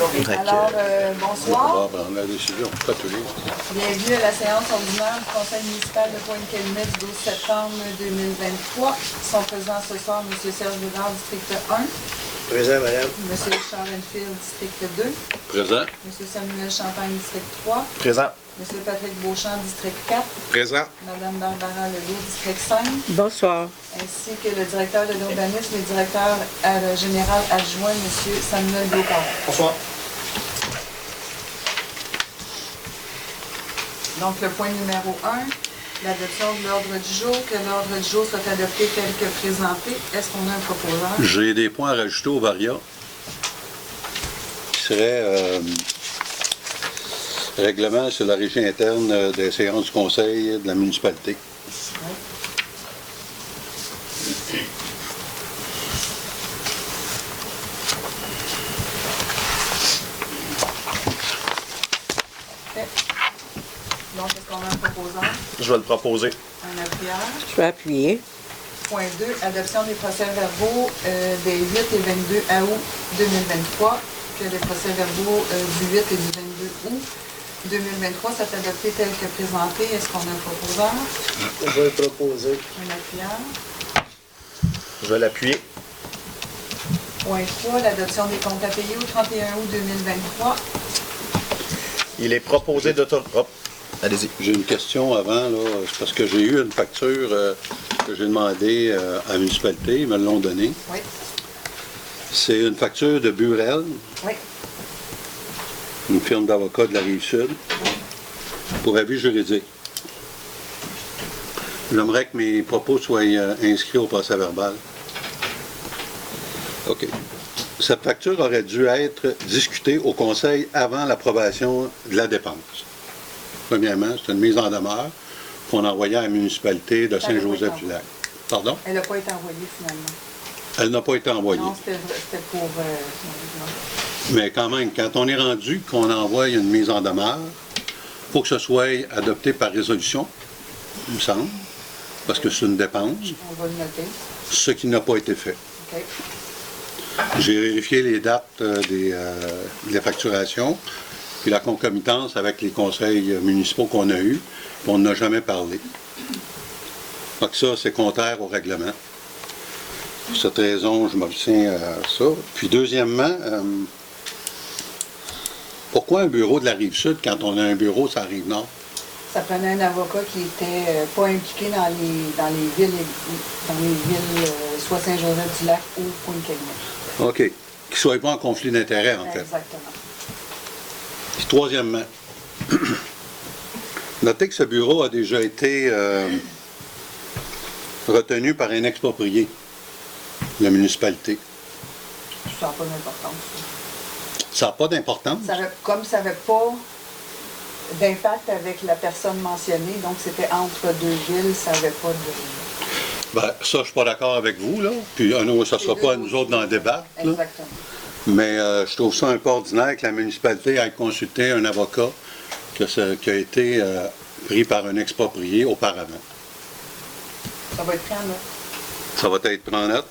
Alors, bonsoir. On va prendre la décision. Pas tous les. Bienvenue à la séance ordinaire du Conseil municipal de Pointe-Calumet du 12 septembre 2023. Sont présents ce soir M. Serge Bédard, district 1. Présent, madame. M. Richard Enfield, district 2. Présent. M. Samuel Champagne, district 3. Présent. M. Patrick Beauchamp, district 4. Présent. Mme Barbara Legault, district 5. Bonsoir. Ainsi que le directeur de l'urbanisme et directeur général adjoint, M. Samuel Beauport. Bonsoir. Donc, le point numéro 1, l'adoption de l'ordre du jour, que l'ordre du jour soit adopté tel que présenté. Est-ce qu'on a un proposeur? J'ai des points à rajouter au VARIA qui serait règlement sur la régie interne des séances du conseil de la municipalité. Oui. Okay. Donc, est-ce qu'on a un proposeur? Je vais le proposer. Un appuyeur. Je vais appuyer. Point 2, adoption des procès-verbaux des 8 et 22 août 2023, que les procès-verbaux du 8 et du 22 août 2023 soient adoptés tels que présentés. Est-ce qu'on a un proposeur? Je vais le proposer. Un appuyeur. Je vais l'appuyer. Point 3, l'adoption des comptes à payer au 31 août 2023. Il est proposé d'autoriser... Allez-y. J'ai une question avant, là. C'est parce que j'ai eu une facture que j'ai demandée à la municipalité. Ils me l'ont donnée. Oui. C'est une facture de Burel, Oui. une firme d'avocats de la Rive-Sud, pour avis juridique. J'aimerais que mes propos soient inscrits au procès-verbal. OK. Cette facture aurait dû être discutée au conseil avant l'approbation de la dépense. Premièrement, c'est une mise en demeure qu'on envoyait à la municipalité de Saint-Joseph-du-Lac. Pardon? Elle n'a pas été envoyée finalement. Elle n'a pas été envoyée. Non, c'était pour... non. Mais quand même, quand on est rendu qu'on envoie une mise en demeure, il faut que ce soit adopté par résolution, il me semble, parce que c'est une dépense, On va le noter. ce qui n'a pas été fait. OK. J'ai vérifié les dates des facturations, puis la concomitance avec les conseils municipaux qu'on a eus, puis on n'a jamais parlé. Donc ça, c'est contraire au règlement. Pour cette raison, je m'obtiens à ça. Puis deuxièmement, pourquoi un bureau de la Rive-Sud quand on a un bureau sur la Rive-Nord? Ça prenait un avocat qui n'était pas impliqué dans les villes, soit Saint-Joseph-du-Lac ou Pointe-Calumet. OK. Qu'il ne soit pas en conflit d'intérêts, en fait. Exactement. Puis troisièmement, notez que ce bureau a déjà été retenu par un exproprié, la municipalité. Ça n'a pas d'importance. Ça n'a pas d'importance? Comme ça n'avait pas d'impact avec la personne mentionnée, donc c'était entre deux villes, ça n'avait pas de... Ben, ça, je ne suis pas d'accord avec vous, là. Puis, ça ne sera pas à nous autres d'en débattre, là. Exactement. Mais je trouve ça un peu ordinaire que la municipalité ait consulté un avocat qui a été pris par un exproprié auparavant. Ça va être pris en note. Ça va être pris en note.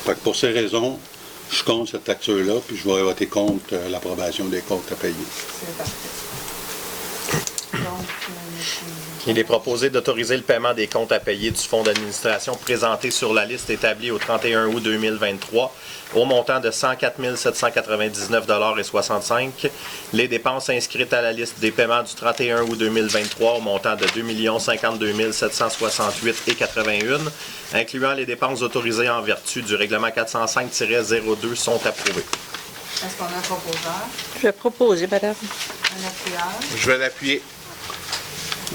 Fait que pour ces raisons, je compte cette facture-là, puis je vais voter contre l'approbation des comptes à payer. C'est parfait. Donc, Il est proposé d'autoriser le paiement des comptes à payer du fonds d'administration présenté sur la liste établie au 31 août 2023 au montant de 104 799,65 $. Les dépenses inscrites à la liste des paiements du 31 août 2023 au montant de 2 052 768,81 $, incluant les dépenses autorisées en vertu du règlement 405-02 sont approuvées. est-ce qu'on a un proposeur? Je vais proposer, madame. Un appuyeur? Je vais l'appuyer.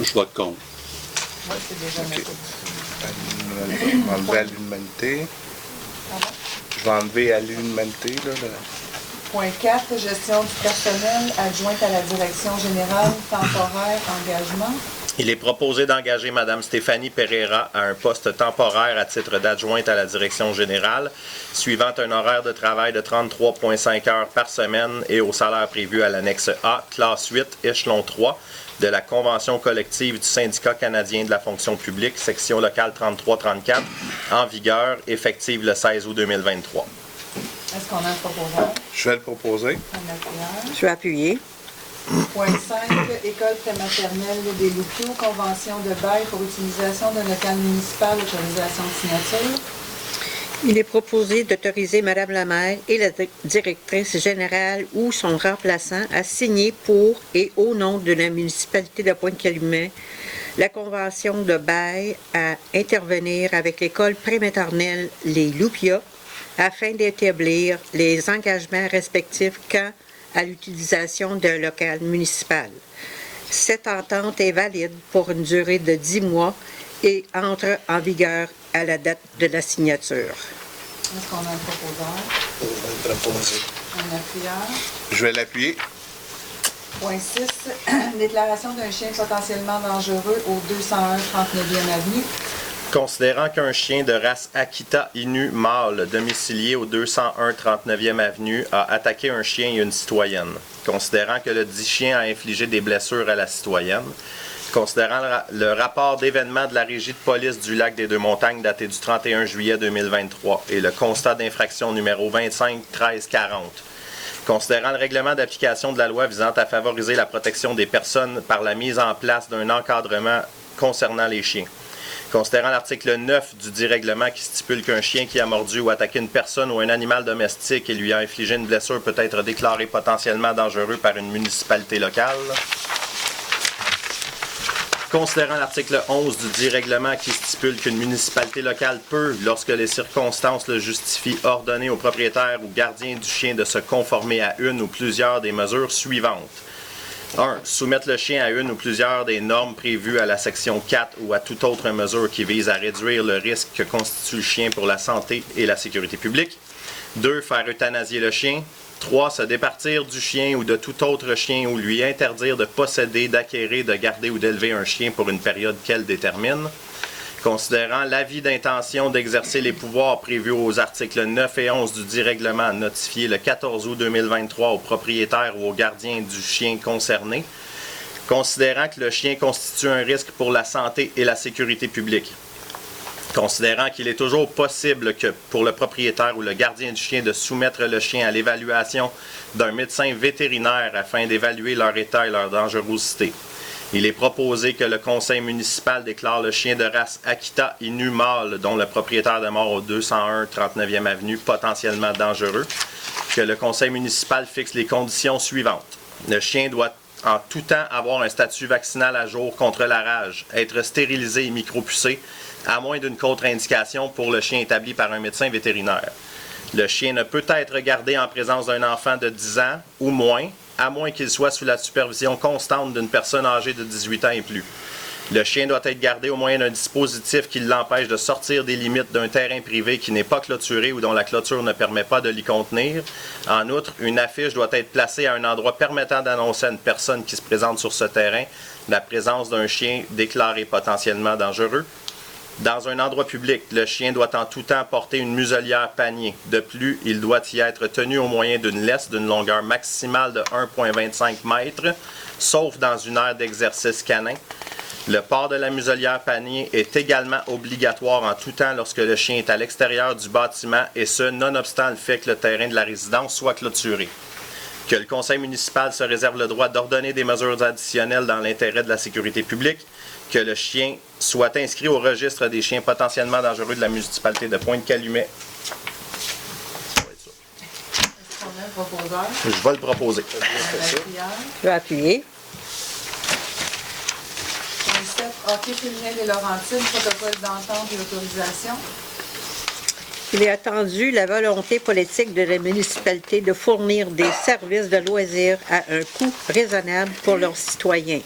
Je vote contre. Oui, c'est déjà noté. Je vais enlever à l'humanité. Pardon? Je vais enlever à l'humanité, là. Point 4, gestion du personnel, adjointe à la direction générale, temporaire, engagement. Il est proposé d'engager Mme Stéphanie Pereira à un poste temporaire à titre d'adjointe à la direction générale, suivant un horaire de travail de 33,5 heures par semaine et au salaire prévu à l'annexe A, classe 8, échelon 3, de la Convention collective du Syndicat canadien de la fonction publique, section locale 33-34, en vigueur, effective le 16 août 2023. Est-ce qu'on a un proposeur? Je vais le proposer. Madame Lapierre. Je vais appuyer. Point 5, École prématernelle des Loupiaux, convention de bail pour utilisation d'un local municipal, autorisation de signature. Il est proposé d'autoriser Mme la maire et la directrice générale ou son remplaçant à signer pour et au nom de la municipalité de Pointe-Calumet la convention de bail à intervenir avec l'école prématernelle Les Loupiaux afin d'établir les engagements respectifs quant à l'utilisation d'un local municipal. Cette entente est valide pour une durée de 10 mois et entre en vigueur à la date de la signature. Est-ce qu'on a un proposeur? Je vais le proposer. Madame Lapierre. Je vais l'appuyer. Point 6, déclaration d'un chien potentiellement dangereux au 201 39e avenue. Considérant qu'un chien de race Akita Inu mâle domicilié au 201 39e avenue a attaqué un chien et une citoyenne. Considérant que le dit chien a infligé des blessures à la citoyenne. Considérant le rapport d'événement de la Régie de police du Lac-des-Deux-Montagnes daté du 31 juillet 2023 et le constat d'infraction numéro 25-13-40. Considérant le règlement d'application de la loi visant à favoriser la protection des personnes par la mise en place d'un encadrement concernant les chiens. Considérant l'article 9 du dit règlement qui stipule qu'un chien qui a mordu ou attaqué une personne ou un animal domestique et lui a infligé une blessure peut être déclaré potentiellement dangereux par une municipalité locale. Considérant l'article 11 du dit règlement qui stipule qu'une municipalité locale peut, lorsque les circonstances le justifient, ordonner au propriétaire ou gardien du chien de se conformer à une ou plusieurs des mesures suivantes. 1. Soumettre le chien à une ou plusieurs des normes prévues à la section 4 ou à toute autre mesure qui vise à réduire le risque que constitue le chien pour la santé et la sécurité publique. 2. Faire euthanasier le chien. 3. Se départir du chien ou de tout autre chien ou lui interdire de posséder, d'acquérir, de garder ou d'élever un chien pour une période qu'elle détermine. Considérant l'avis d'intention d'exercer les pouvoirs prévus aux articles 9 et 11 du dit règlement notifié le 14 août 2023 au propriétaire ou au gardien du chien concerné. Considérant que le chien constitue un risque pour la santé et la sécurité publique. Considérant qu'il est toujours possible que pour le propriétaire ou le gardien du chien de soumettre le chien à l'évaluation d'un médecin vétérinaire afin d'évaluer leur état et leur dangerosité. Il est proposé que le conseil municipal déclare le chien de race Akita Inu mâle dont le propriétaire demeure au 201 39e avenue potentiellement dangereux. Que le conseil municipal fixe les conditions suivantes. Le chien doit en tout temps avoir un statut vaccinal à jour contre la rage, être stérilisé et micropucé, à moins d'une contre-indication pour le chien établi par un médecin vétérinaire. Le chien ne peut être gardé en présence d'un enfant de 10 ans ou moins, à moins qu'il soit sous la supervision constante d'une personne âgée de 18 ans et plus. Le chien doit être gardé au moyen d'un dispositif qui l'empêche de sortir des limites d'un terrain privé qui n'est pas clôturé ou dont la clôture ne permet pas de l'y contenir. En outre, une affiche doit être placée à un endroit permettant d'annoncer à une personne qui se présente sur ce terrain la présence d'un chien déclaré potentiellement dangereux. Dans un endroit public, le chien doit en tout temps porter une muselière panier. De plus, il doit y être tenu au moyen d'une laisse d'une longueur maximale de 1,25 m, sauf dans une aire d'exercice canin. Le port de la muselière panier est également obligatoire en tout temps lorsque le chien est à l'extérieur du bâtiment et ce, nonobstant le fait que le terrain de la résidence soit clôturé. Que le conseil municipal se réserve le droit d'ordonner des mesures additionnelles dans l'intérêt de la sécurité publique. Que le chien soit inscrit au registre des chiens potentiellement dangereux de la municipalité de Pointe-Calumet. Est-ce qu'on a un proposeur? Je vais le proposer. Madame Lapierre. Je vais appuyer. Point 7, hockey féminin des Laurentides, protocole d'entente et autorisation. Il est attendu la volonté politique de la municipalité de fournir des services de loisirs à un coût raisonnable pour leurs citoyens.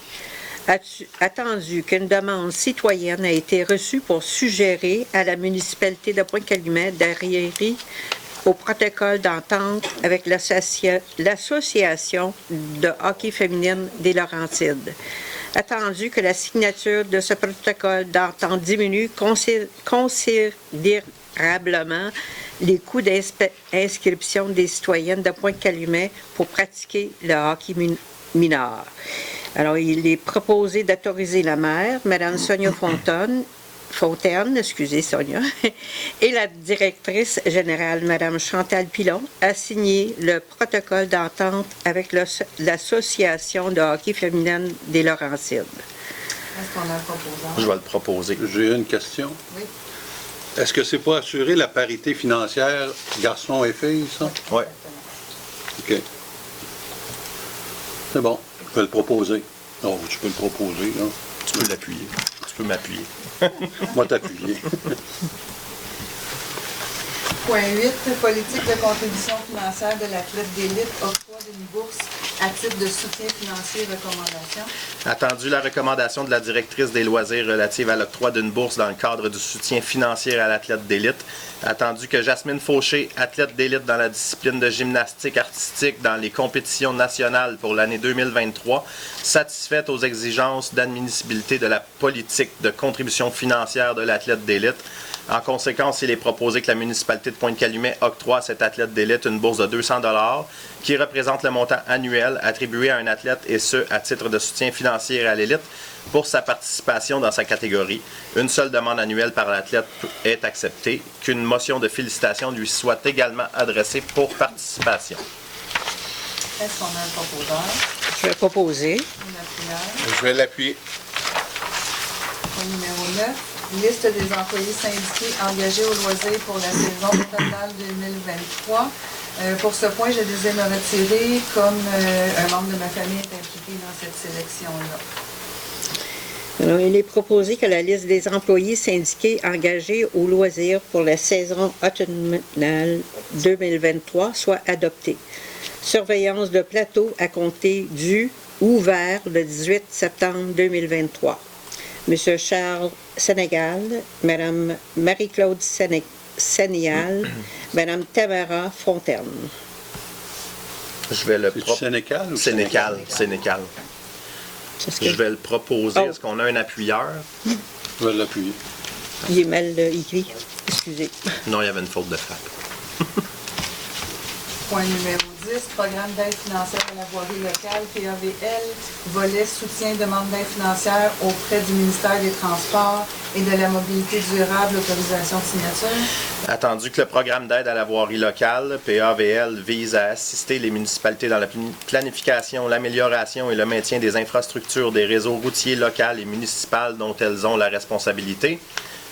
Attendu qu'une demande citoyenne a été reçue pour suggérer à la municipalité de Pointe-Calumet d'adhérer au protocole d'entente avec l'association de hockey féminine des Laurentides. Attendu que la signature de ce protocole d'entente diminue considérablement les coûts d'inscription des citoyennes de Pointe-Calumet pour pratiquer le hockey mineur. Alors, il est proposé d'autoriser la maire, Mme Sonia Fontaine, Fontaine, excusez Sonia, et la directrice générale, Mme Chantal Pilon, a signé le protocole d'entente avec l'Association de hockey féminine des Laurentides. Est-ce qu'on a un proposant? Je vais le proposer. J'ai une question. Oui. Est-ce que c'est pour assurer la parité financière garçons et filles, ça? Oui. OK. C'est bon. Je peux le proposer. Oh, tu peux le proposer, là. Tu peux l'appuyer. Tu peux m'appuyer. Moi, t'appuyer. Point 8, politique de contribution financière de l'athlète d'élite, octroi d'une bourse à titre de soutien financier, recommandation. Attendu la recommandation de la directrice des loisirs relative à l'octroi d'une bourse dans le cadre du soutien financier à l'athlète d'élite. Attendu que Jasmine Fauché, athlète d'élite dans la discipline de gymnastique artistique dans les compétitions nationales pour l'année 2023, satisfaite aux exigences d'admissibilité de la politique de contribution financière de l'athlète d'élite. En conséquence, il est proposé que la municipalité de Pointe-Calumet octroie à cet athlète d'élite une bourse de 200 $ qui représente le montant annuel attribué à un athlète et ce, à titre de soutien financier à l'élite pour sa participation dans sa catégorie. Une seule demande annuelle par l'athlète est acceptée. Qu'une motion de félicitations lui soit également adressée pour participation. Est-ce qu'on a un proposeur? Je vais proposer. Une appuyeur. Je vais l'appuyer. Point numéro 9. Liste des employés syndiqués engagés au loisir pour la saison totale 2023. Pour ce point, je désire me retirer comme un membre de ma famille est impliqué dans cette sélection-là. Alors, il est proposé que la liste des employés syndiqués engagés au loisir pour la saison automnale 2023 soit adoptée. Surveillance de plateau à compter du ou vers le 18 septembre 2023. M. Charles Sénégal, Mme Marie-Claude Sénéal, Mme Tamara Fontaine. Je vais le C'est Sénécal ou Sénécal. Sénécal. Est-ce que Je vais le proposer. Oh. Est-ce qu'on a un appuyeur? Je vais l'appuyer. il est mal écrit? Excusez. Non, il y avait une faute de frappe. Point numéro 10, programme d'aide financière à la voirie locale, PAVL, volet soutien demande d'aide financière auprès du ministère des Transports et de la mobilité durable, autorisation de signature. Attendu que le programme d'aide à la voirie locale, PAVL, vise à assister les municipalités dans la planification, l'amélioration et le maintien des infrastructures des réseaux routiers locaux et municipaux dont elles ont la responsabilité.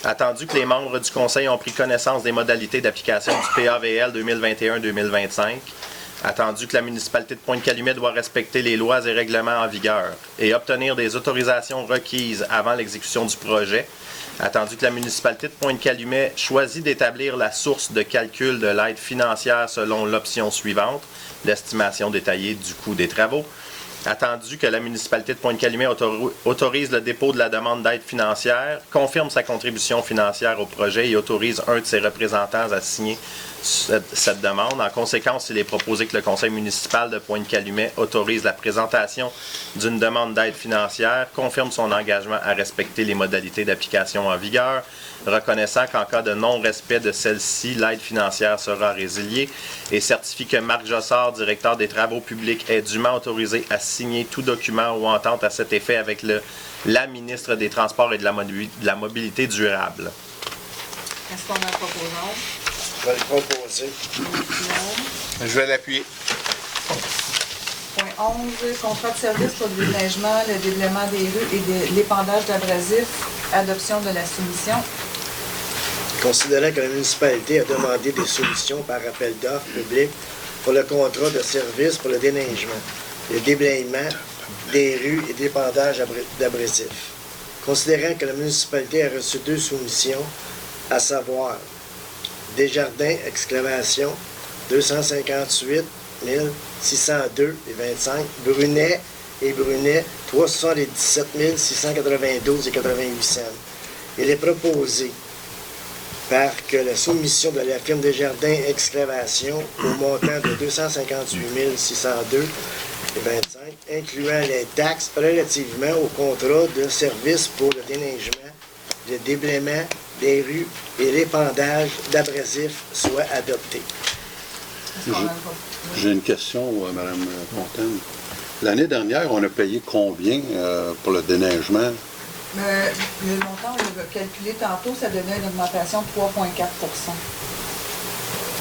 Attendu que les membres du Conseil ont pris connaissance des modalités d'application du PAVL 2021-2025. Attendu que la municipalité de Pointe-Calumet doit respecter les lois et règlements en vigueur et obtenir des autorisations requises avant l'exécution du projet. Attendu que la municipalité de Pointe-Calumet choisit d'établir la source de calcul de l'aide financière selon l'option suivante, l'estimation détaillée du coût des travaux. Attendu que la municipalité de Pointe-Calumet autorise le dépôt de la demande d'aide financière, confirme sa contribution financière au projet et autorise un de ses représentants à signer cette demande. En conséquence, il est proposé que le conseil municipal de Pointe-Calumet autorise la présentation d'une demande d'aide financière, confirme son engagement à respecter les modalités d'application en vigueur, reconnaissant qu'en cas de non-respect de celle-ci, l'aide financière sera résiliée et certifie que Marc Jossard, directeur des travaux publics, est dûment autorisé à signer tout document ou entente à cet effet avec la ministre des Transports et de la Mobilité durable. Est-ce qu'on a un proposeur? Je vais le proposer. Une appuyeur. Je vais l'appuyer. Point 11, contrat de service pour le déneigement, le déblaiement des rues et de l'épandage d'abrasifs, adoption de la soumission. Considérant que la municipalité a demandé des solutions par appel d'offres public pour le contrat de service pour le déneigement, le déblayement des rues et l'épandage d'abrasifs. Considérant que la municipalité a reçu 2 soumissions, à savoir Desjardins, exclamation, 258 602 et 25, Brunet et Brunet, 377 692 et 88 cents. Il est proposé par que la soumission de la firme Desjardins Excavation au montant de 258 602 et 25, incluant les taxes relativement au contrat de service pour le déneigement, le déblaiement des rues et l'épandage d'abrasifs, soit adopté. Est-ce qu'on a un proposeur? J'ai une question, Mme Fontaine. L'année dernière, on a payé combien pour le déneigement? Le montant, on l'a calculé tantôt, ça donnait une augmentation de 3,4 %.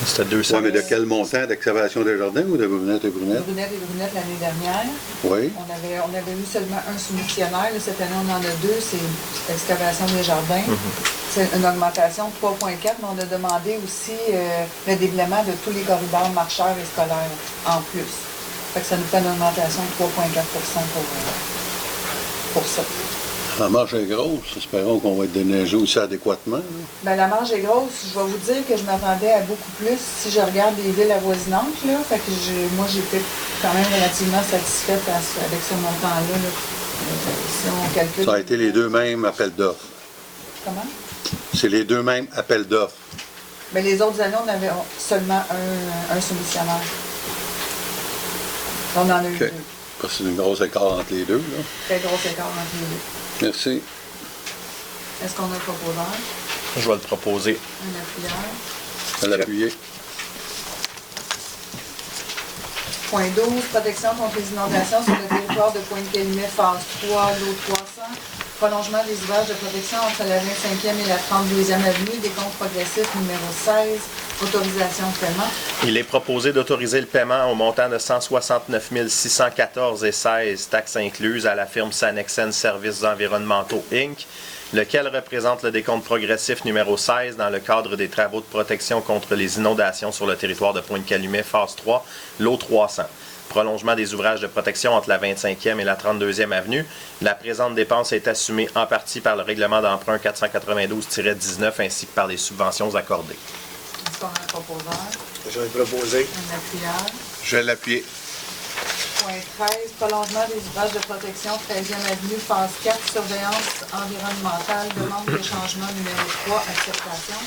C'était 200. Oui, mais de quel montant? D'excavation des jardins ou de brunettes et brunettes? Brunettes et brunettes l'année dernière. Oui. On avait eu seulement un soumissionnaire. Là, cette année, on en a deux. C'est l'excavation des jardins. C'est une augmentation de 3,4, mais on a demandé aussi le déblaiement de tous les corridors marcheurs et scolaires en plus. Fait que ça nous fait une augmentation de 3,4 % pour ça. La marge est grosse. Espérons qu'on va être déneigé aussi adéquatement. Là. Bien, la marge est grosse. Je vais vous dire que je m'attendais à beaucoup plus si je regarde les villes avoisinantes. Là. Fait que moi, j'étais quand même relativement satisfaite avec ce montant-là. Là. Si on calcule... Ça a été les deux mêmes appels d'offres. Comment? C'est les deux mêmes appels d'offres. Mais les autres années, on avait seulement un soumissionnaire. On en a eu OK. deux. Parce que c'est une grosse écart entre les deux. Là. Très gros écart entre les deux. Merci. Est-ce qu'on a un proposeur? Je vais le proposer. Un appuyeur? À l'appuyer. Point 12, protection contre les inondations sur le territoire de Pointe-Calumet, phase 3, l'eau 300. Prolongement des ouvrages de protection entre la 25e et la 32e avenue, décompte progressif numéro 16, autorisation de paiement. Il est proposé d'autoriser le paiement au montant de 169 614,16 taxes incluses à la firme Sanexen Services environnementaux Inc., lequel représente le décompte progressif numéro 16 dans le cadre des travaux de protection contre les inondations sur le territoire de Pointe-Calumet, phase 3, l'eau 300. Prolongement des ouvrages de protection entre la 25e et la 32e avenue. La présente dépense est assumée en partie par le règlement d'emprunt 492-19 ainsi que par les subventions accordées. Est-ce qu'on a un proposeur? Je vais proposer. Un appuyeur? Je vais l'appuyer. Point 13, prolongement des ouvrages de protection, 13e avenue, phase 4, surveillance environnementale, demande de changement numéro 3, acceptation.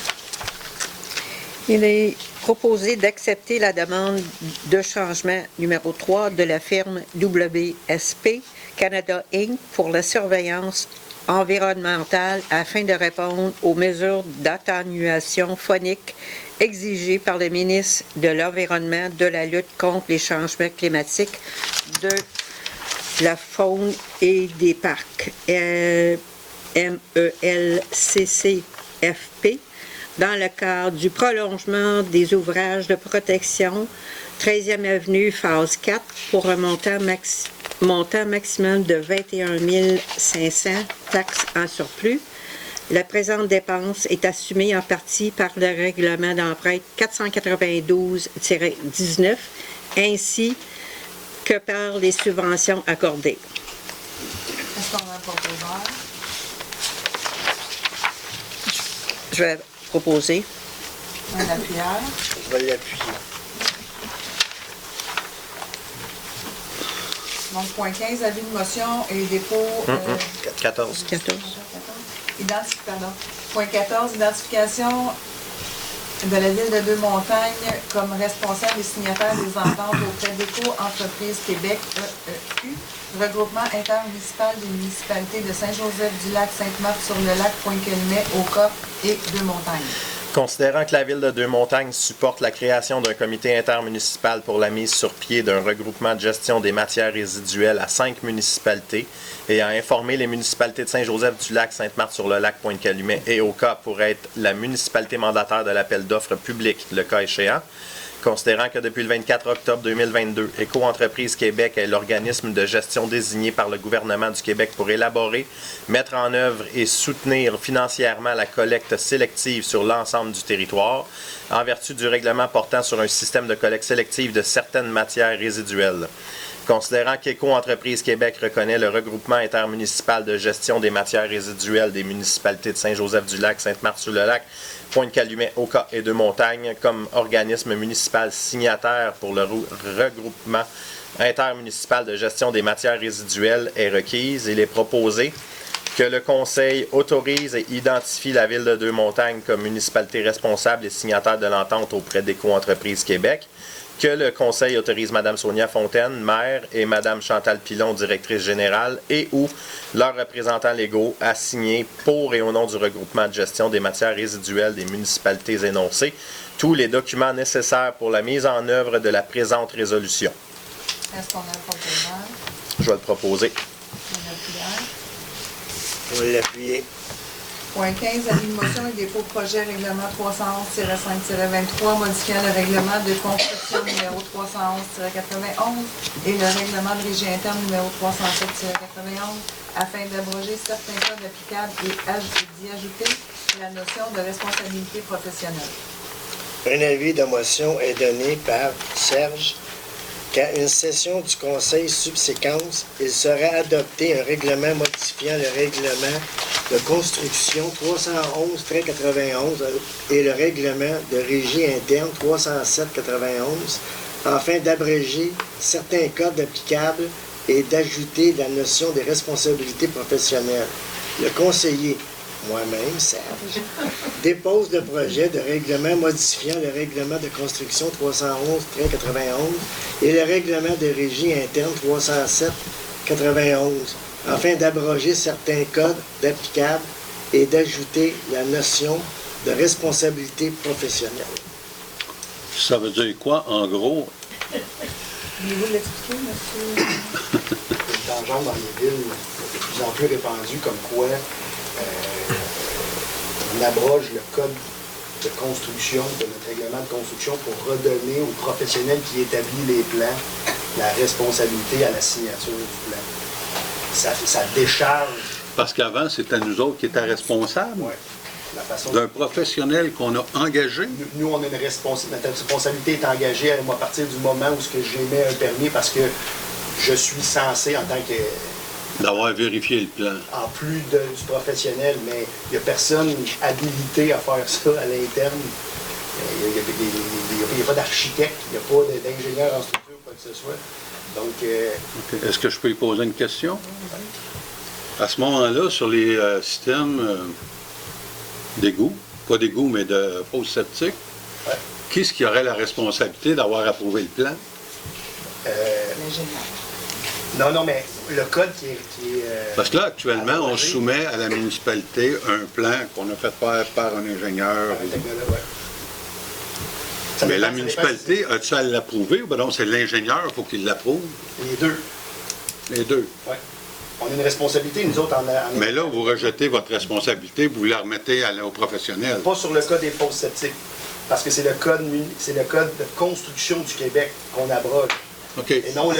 Il est proposé d'accepter la demande de changement numéro 3 de la firme WSP Canada Inc. pour la surveillance environnementale afin de répondre aux mesures d'atténuation phonique exigées par le ministre de l'Environnement, de la lutte contre les changements climatiques, de la faune et des parcs, MELCCFP, dans le cadre du prolongement des ouvrages de protection 13e avenue, phase 4, pour un montant maximum de 21 500 taxes en surplus. La présente dépense est assumée en partie par le règlement d'emprunt 492-19 ainsi que par les subventions accordées. Est-ce qu'on a un proposeur? Je vais proposer. Un appuyeur? Je vais l'appuyer. Donc, point 15, avis de motion et dépôt... 14. 14. Point 14, identification de la ville de Deux-Montagnes comme responsable et signataire des ententes auprès d'Éco-Entreprise Québec, EEQ, regroupement intermunicipal des municipalités de Saint-Joseph-du-Lac, Sainte-Marthe-sur-le-Lac, Pointe-Calumet, Oka et Deux-Montagnes. Considérant que la Ville de Deux-Montagnes supporte la création d'un comité intermunicipal pour la mise sur pied d'un regroupement de gestion des matières résiduelles à 5 municipalités et a informé les municipalités de Saint-Joseph-du-Lac, Sainte-Marthe-sur-le-Lac, Pointe-Calumet et Oka pour être la municipalité mandataire de l'appel d'offres public, le cas échéant, considérant que depuis le 24 octobre 2022, Éco-Entreprise Québec est l'organisme de gestion désigné par le gouvernement du Québec pour élaborer, mettre en œuvre et soutenir financièrement la collecte sélective sur l'ensemble du territoire, en vertu du règlement portant sur un système de collecte sélective de certaines matières résiduelles. Considérant qu'Éco-Entreprise Québec reconnaît le regroupement intermunicipal de gestion des matières résiduelles des municipalités de Saint-Joseph-du-Lac, Sainte-Marthe-sur-le-Lac, Pointe-Calumet, Oka et Deux-Montagnes comme organisme municipal signataire pour le regroupement intermunicipal de gestion des matières résiduelles est requise, il est proposé que le Conseil autorise et identifie la Ville de Deux-Montagnes comme municipalité responsable et signataire de l'entente auprès d'Éco-Entreprise Québec, que le Conseil autorise Mme Sonia Fontaine, maire, et Mme Chantal Pilon, directrice générale, et ou leurs représentants légaux à signer pour et au nom du regroupement de gestion des matières résiduelles des municipalités énoncées tous les documents nécessaires pour la mise en œuvre de la présente résolution. Est-ce qu'on a un proposeur? Je vais le proposer. Un appuyeur? On va l'appuyer. Point 15, avis de motion et dépôt de projet règlement 311-5-23 modifiant le règlement de construction numéro 311-91 et le règlement de régie interne numéro 307-91 afin d'abroger certains codes applicables et d'y ajouter la notion de responsabilité professionnelle. Un avis de motion est donné par Serge qu'à une session du Conseil subséquente, il sera adopté un règlement modifiant le règlement de construction 311-91 et le règlement de régie interne 307-91 afin d'abréger certains codes applicables et d'ajouter la notion des responsabilités professionnelles. Le conseiller, moi-même, Serge, dépose le projet de règlement modifiant le règlement de construction 311-91 et le règlement de régie interne 307-91 afin d'abroger certains codes applicables et d'ajouter la notion de responsabilité professionnelle. Ça veut dire quoi, en gros? Voulez-vous l'expliquer, monsieur? Une tangente dans les villes de plus en plus répandue, comme quoi on abroge le code de construction, de notre règlement de construction, pour redonner au professionnel qui établit les plans la responsabilité à la signature du plan. Ça décharge. Parce qu'avant, c'était nous autres qui étions responsables La façon d'un professionnel qu'on a engagé. Nous, on a une responsabilité. Notre responsabilité est engagée à partir du moment où j'émets un permis parce que je suis censé, en tant que... D'avoir vérifié le plan. En plus du professionnel, mais il n'y a personne habilité à faire ça à l'interne. Il n'y a pas d'architecte, il n'y a pas d'ingénieur en structure, quoi que ce soit. Donc... Okay. Est-ce que je peux y poser une question? À ce moment-là, sur les systèmes d'égouts, pas d'égouts, mais de fosses septiques, qui est-ce qui aurait la responsabilité d'avoir approuvé le plan? L'ingénieur. Non, mais le code qui est Parce que là, actuellement, on soumet à la municipalité un plan qu'on a fait faire par un ingénieur. Mais la municipalité, a-tu à l'approuver ou bien non, c'est l'ingénieur, il faut qu'il l'approuve? Les deux. Les deux. Oui. On a une responsabilité, nous autres, Mais là, vous rejetez votre responsabilité, vous la remettez aux professionnels. Pas sur le code des fosses septiques, parce que c'est le code de construction du Québec qu'on abroge. OK. Et non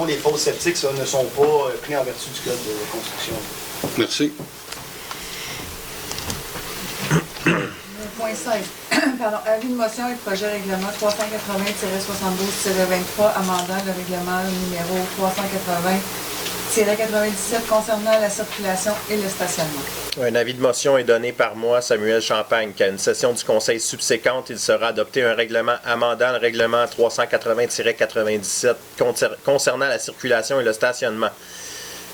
les fosses septiques, ça, ne sont pas pris en vertu du code de construction. Merci. Point 16. Pardon. Avis de motion et projet règlement 380-72-23 amendant le règlement numéro 380-97 concernant la circulation et le stationnement. Un avis de motion est donné par moi, Samuel Champagne, qu'à une session du Conseil subséquente, il sera adopté un règlement amendant le règlement 380-97 concernant la circulation et le stationnement.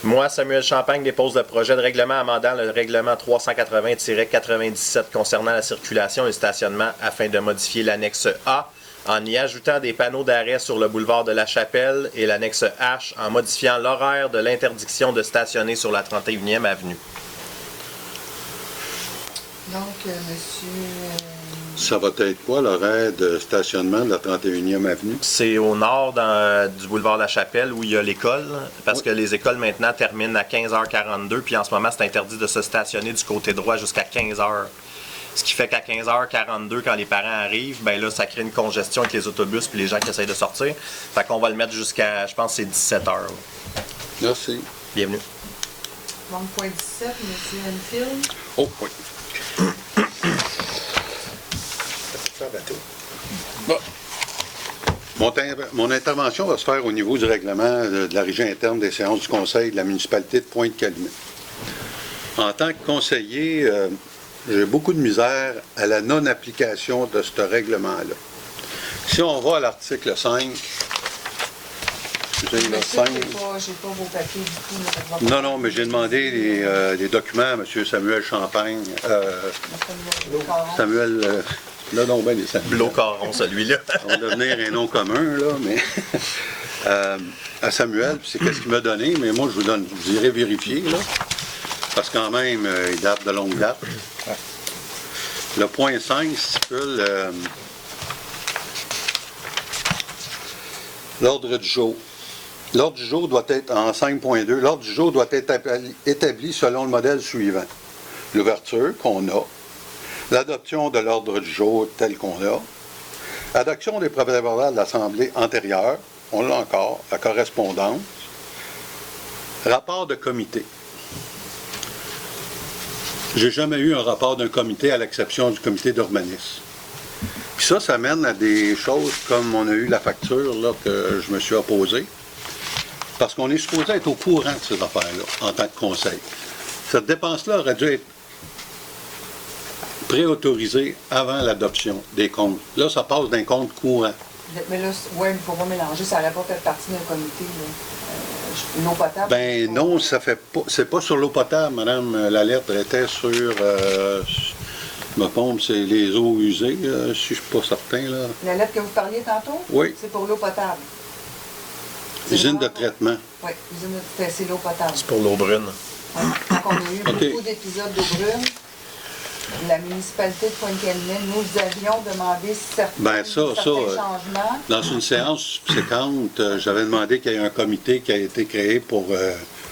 Moi, Samuel Champagne, dépose le projet de règlement amendant le règlement 380-97 concernant la circulation et le stationnement afin de modifier l'annexe A en y ajoutant des panneaux d'arrêt sur le boulevard de la Chapelle et l'annexe H en modifiant l'horaire de l'interdiction de stationner sur la 31e avenue. Donc, monsieur... Ça va être quoi, l'horaire de stationnement de la 31e avenue? C'est au nord du boulevard de la Chapelle où il y a l'école, parce que les écoles maintenant terminent à 15h42, puis en ce moment, c'est interdit de se stationner du côté droit jusqu'à 15h. Ce qui fait qu'à 15h42, quand les parents arrivent, ben là, ça crée une congestion avec les autobus puis les gens qui essayent de sortir. Fait qu'on va le mettre jusqu'à, je pense, c'est 17h. Merci. Bienvenue. Donc, point 17, monsieur Enfield. Oh, oui. Bon. Mon intervention va se faire au niveau du règlement de la régie interne des séances du Conseil de la municipalité de Pointe-Calumet. En tant que conseiller, j'ai beaucoup de misère à la non-application de ce règlement-là. Si on va à l'article 5, excusez, le 5. J'ai pas vos papiers du tout. Là, Non, mais j'ai demandé les documents à M. Samuel Champagne. Samuel, là, non, ben, les Samuel. Blot Caron, celui-là. On va devenir un nom commun, là, mais à Samuel, puis c'est qu'est-ce qu'il m'a donné, mais moi, je vous irai vérifier, là, parce que quand même, il date de longue date. Le point 5 stipule l'ordre du jour. L'ordre du jour doit être, en 5.2, l'ordre du jour doit être établi selon le modèle suivant. L'ouverture qu'on a, l'adoption de l'ordre du jour tel qu'on a, adoption des procès-verbaux de l'Assemblée antérieure, on l'a encore, la correspondance, rapport de comité. J'ai jamais eu un rapport d'un comité à l'exception du comité d'urbanisme. Puis ça mène à des choses comme on a eu la facture là, que je me suis opposé. Parce qu'on est supposé être au courant de ces affaires-là, en tant que conseil. Cette dépense-là aurait dû être préautorisée avant l'adoption des comptes. Là, ça passe d'un compte courant. Mais là, oui, il ne faut pas mélanger, ça n'aurait pas fait partie d'un comité. L'eau potable. Ben non, ça fait pas. C'est pas sur l'eau potable, madame. La lettre était sur. Ma pompe, c'est les eaux usées, si je suis pas certain, là. La lettre que vous parliez tantôt? Oui. C'est pour l'eau potable. Usine de traitement. Oui, c'est l'eau potable. C'est pour l'eau brune. Ouais. Donc, on a eu OK. beaucoup d'épisodes d'eau brune. La municipalité de Pointe-Calumet, nous avions demandé certains changements. Dans une séance subséquente, j'avais demandé qu'il y ait un comité qui a été créé pour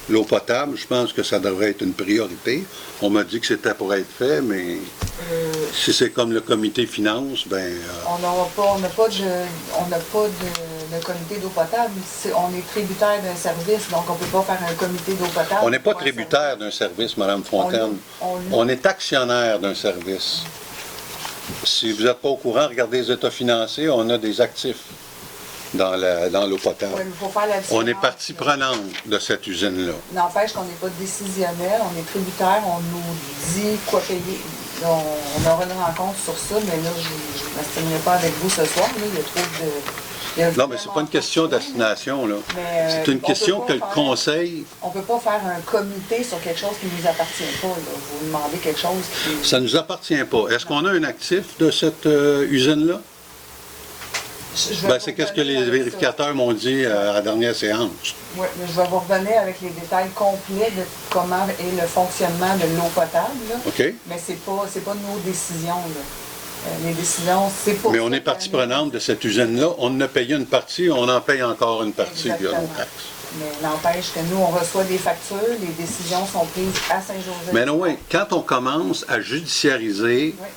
l'eau potable. Je pense que ça devrait être une priorité. On m'a dit que c'était pour être fait, mais si c'est comme le comité finance, ben... On n'a pas de comité d'eau potable. On est tributaire d'un service, donc on ne peut pas faire un comité d'eau potable. On n'est pas tributaire d'un service, Mme Fontaine. On est actionnaire d'un service. Si vous n'êtes pas au courant, regardez les états financiers, on a des actifs dans l'eau potable. Oui, mais il faut faire la différence. On est partie prenante de cette usine-là. N'empêche qu'on n'est pas décisionnel, on est tributaire, on nous dit quoi payer. On aura une rencontre sur ça, mais là, je ne m'estimerai pas avec vous ce soir. Là. Il y a trop de... Non, mais c'est pas une question d'assignation, là. C'est une question que le conseil... On ne peut pas faire un comité sur quelque chose qui ne nous appartient pas. Là. Vous demandez quelque chose qui... Ça ne nous appartient pas. Est-ce qu'on a un actif de cette usine-là? C'est qu'est-ce que les vérificateurs m'ont dit à la dernière séance. Oui, mais je vais vous revenir avec les détails complets de comment est le fonctionnement de l'eau potable. Là. OK. Mais c'est pas nos décisions. Là. Les décisions, c'est pour... Mais on est partie prenante de cette usine-là. On en a payé une partie, on en paye encore une partie via nos taxes. Mais n'empêche que nous, on reçoit des factures, les décisions sont prises à Saint-Joseph. Mais non, oui, quand on commence à judiciariser, oui.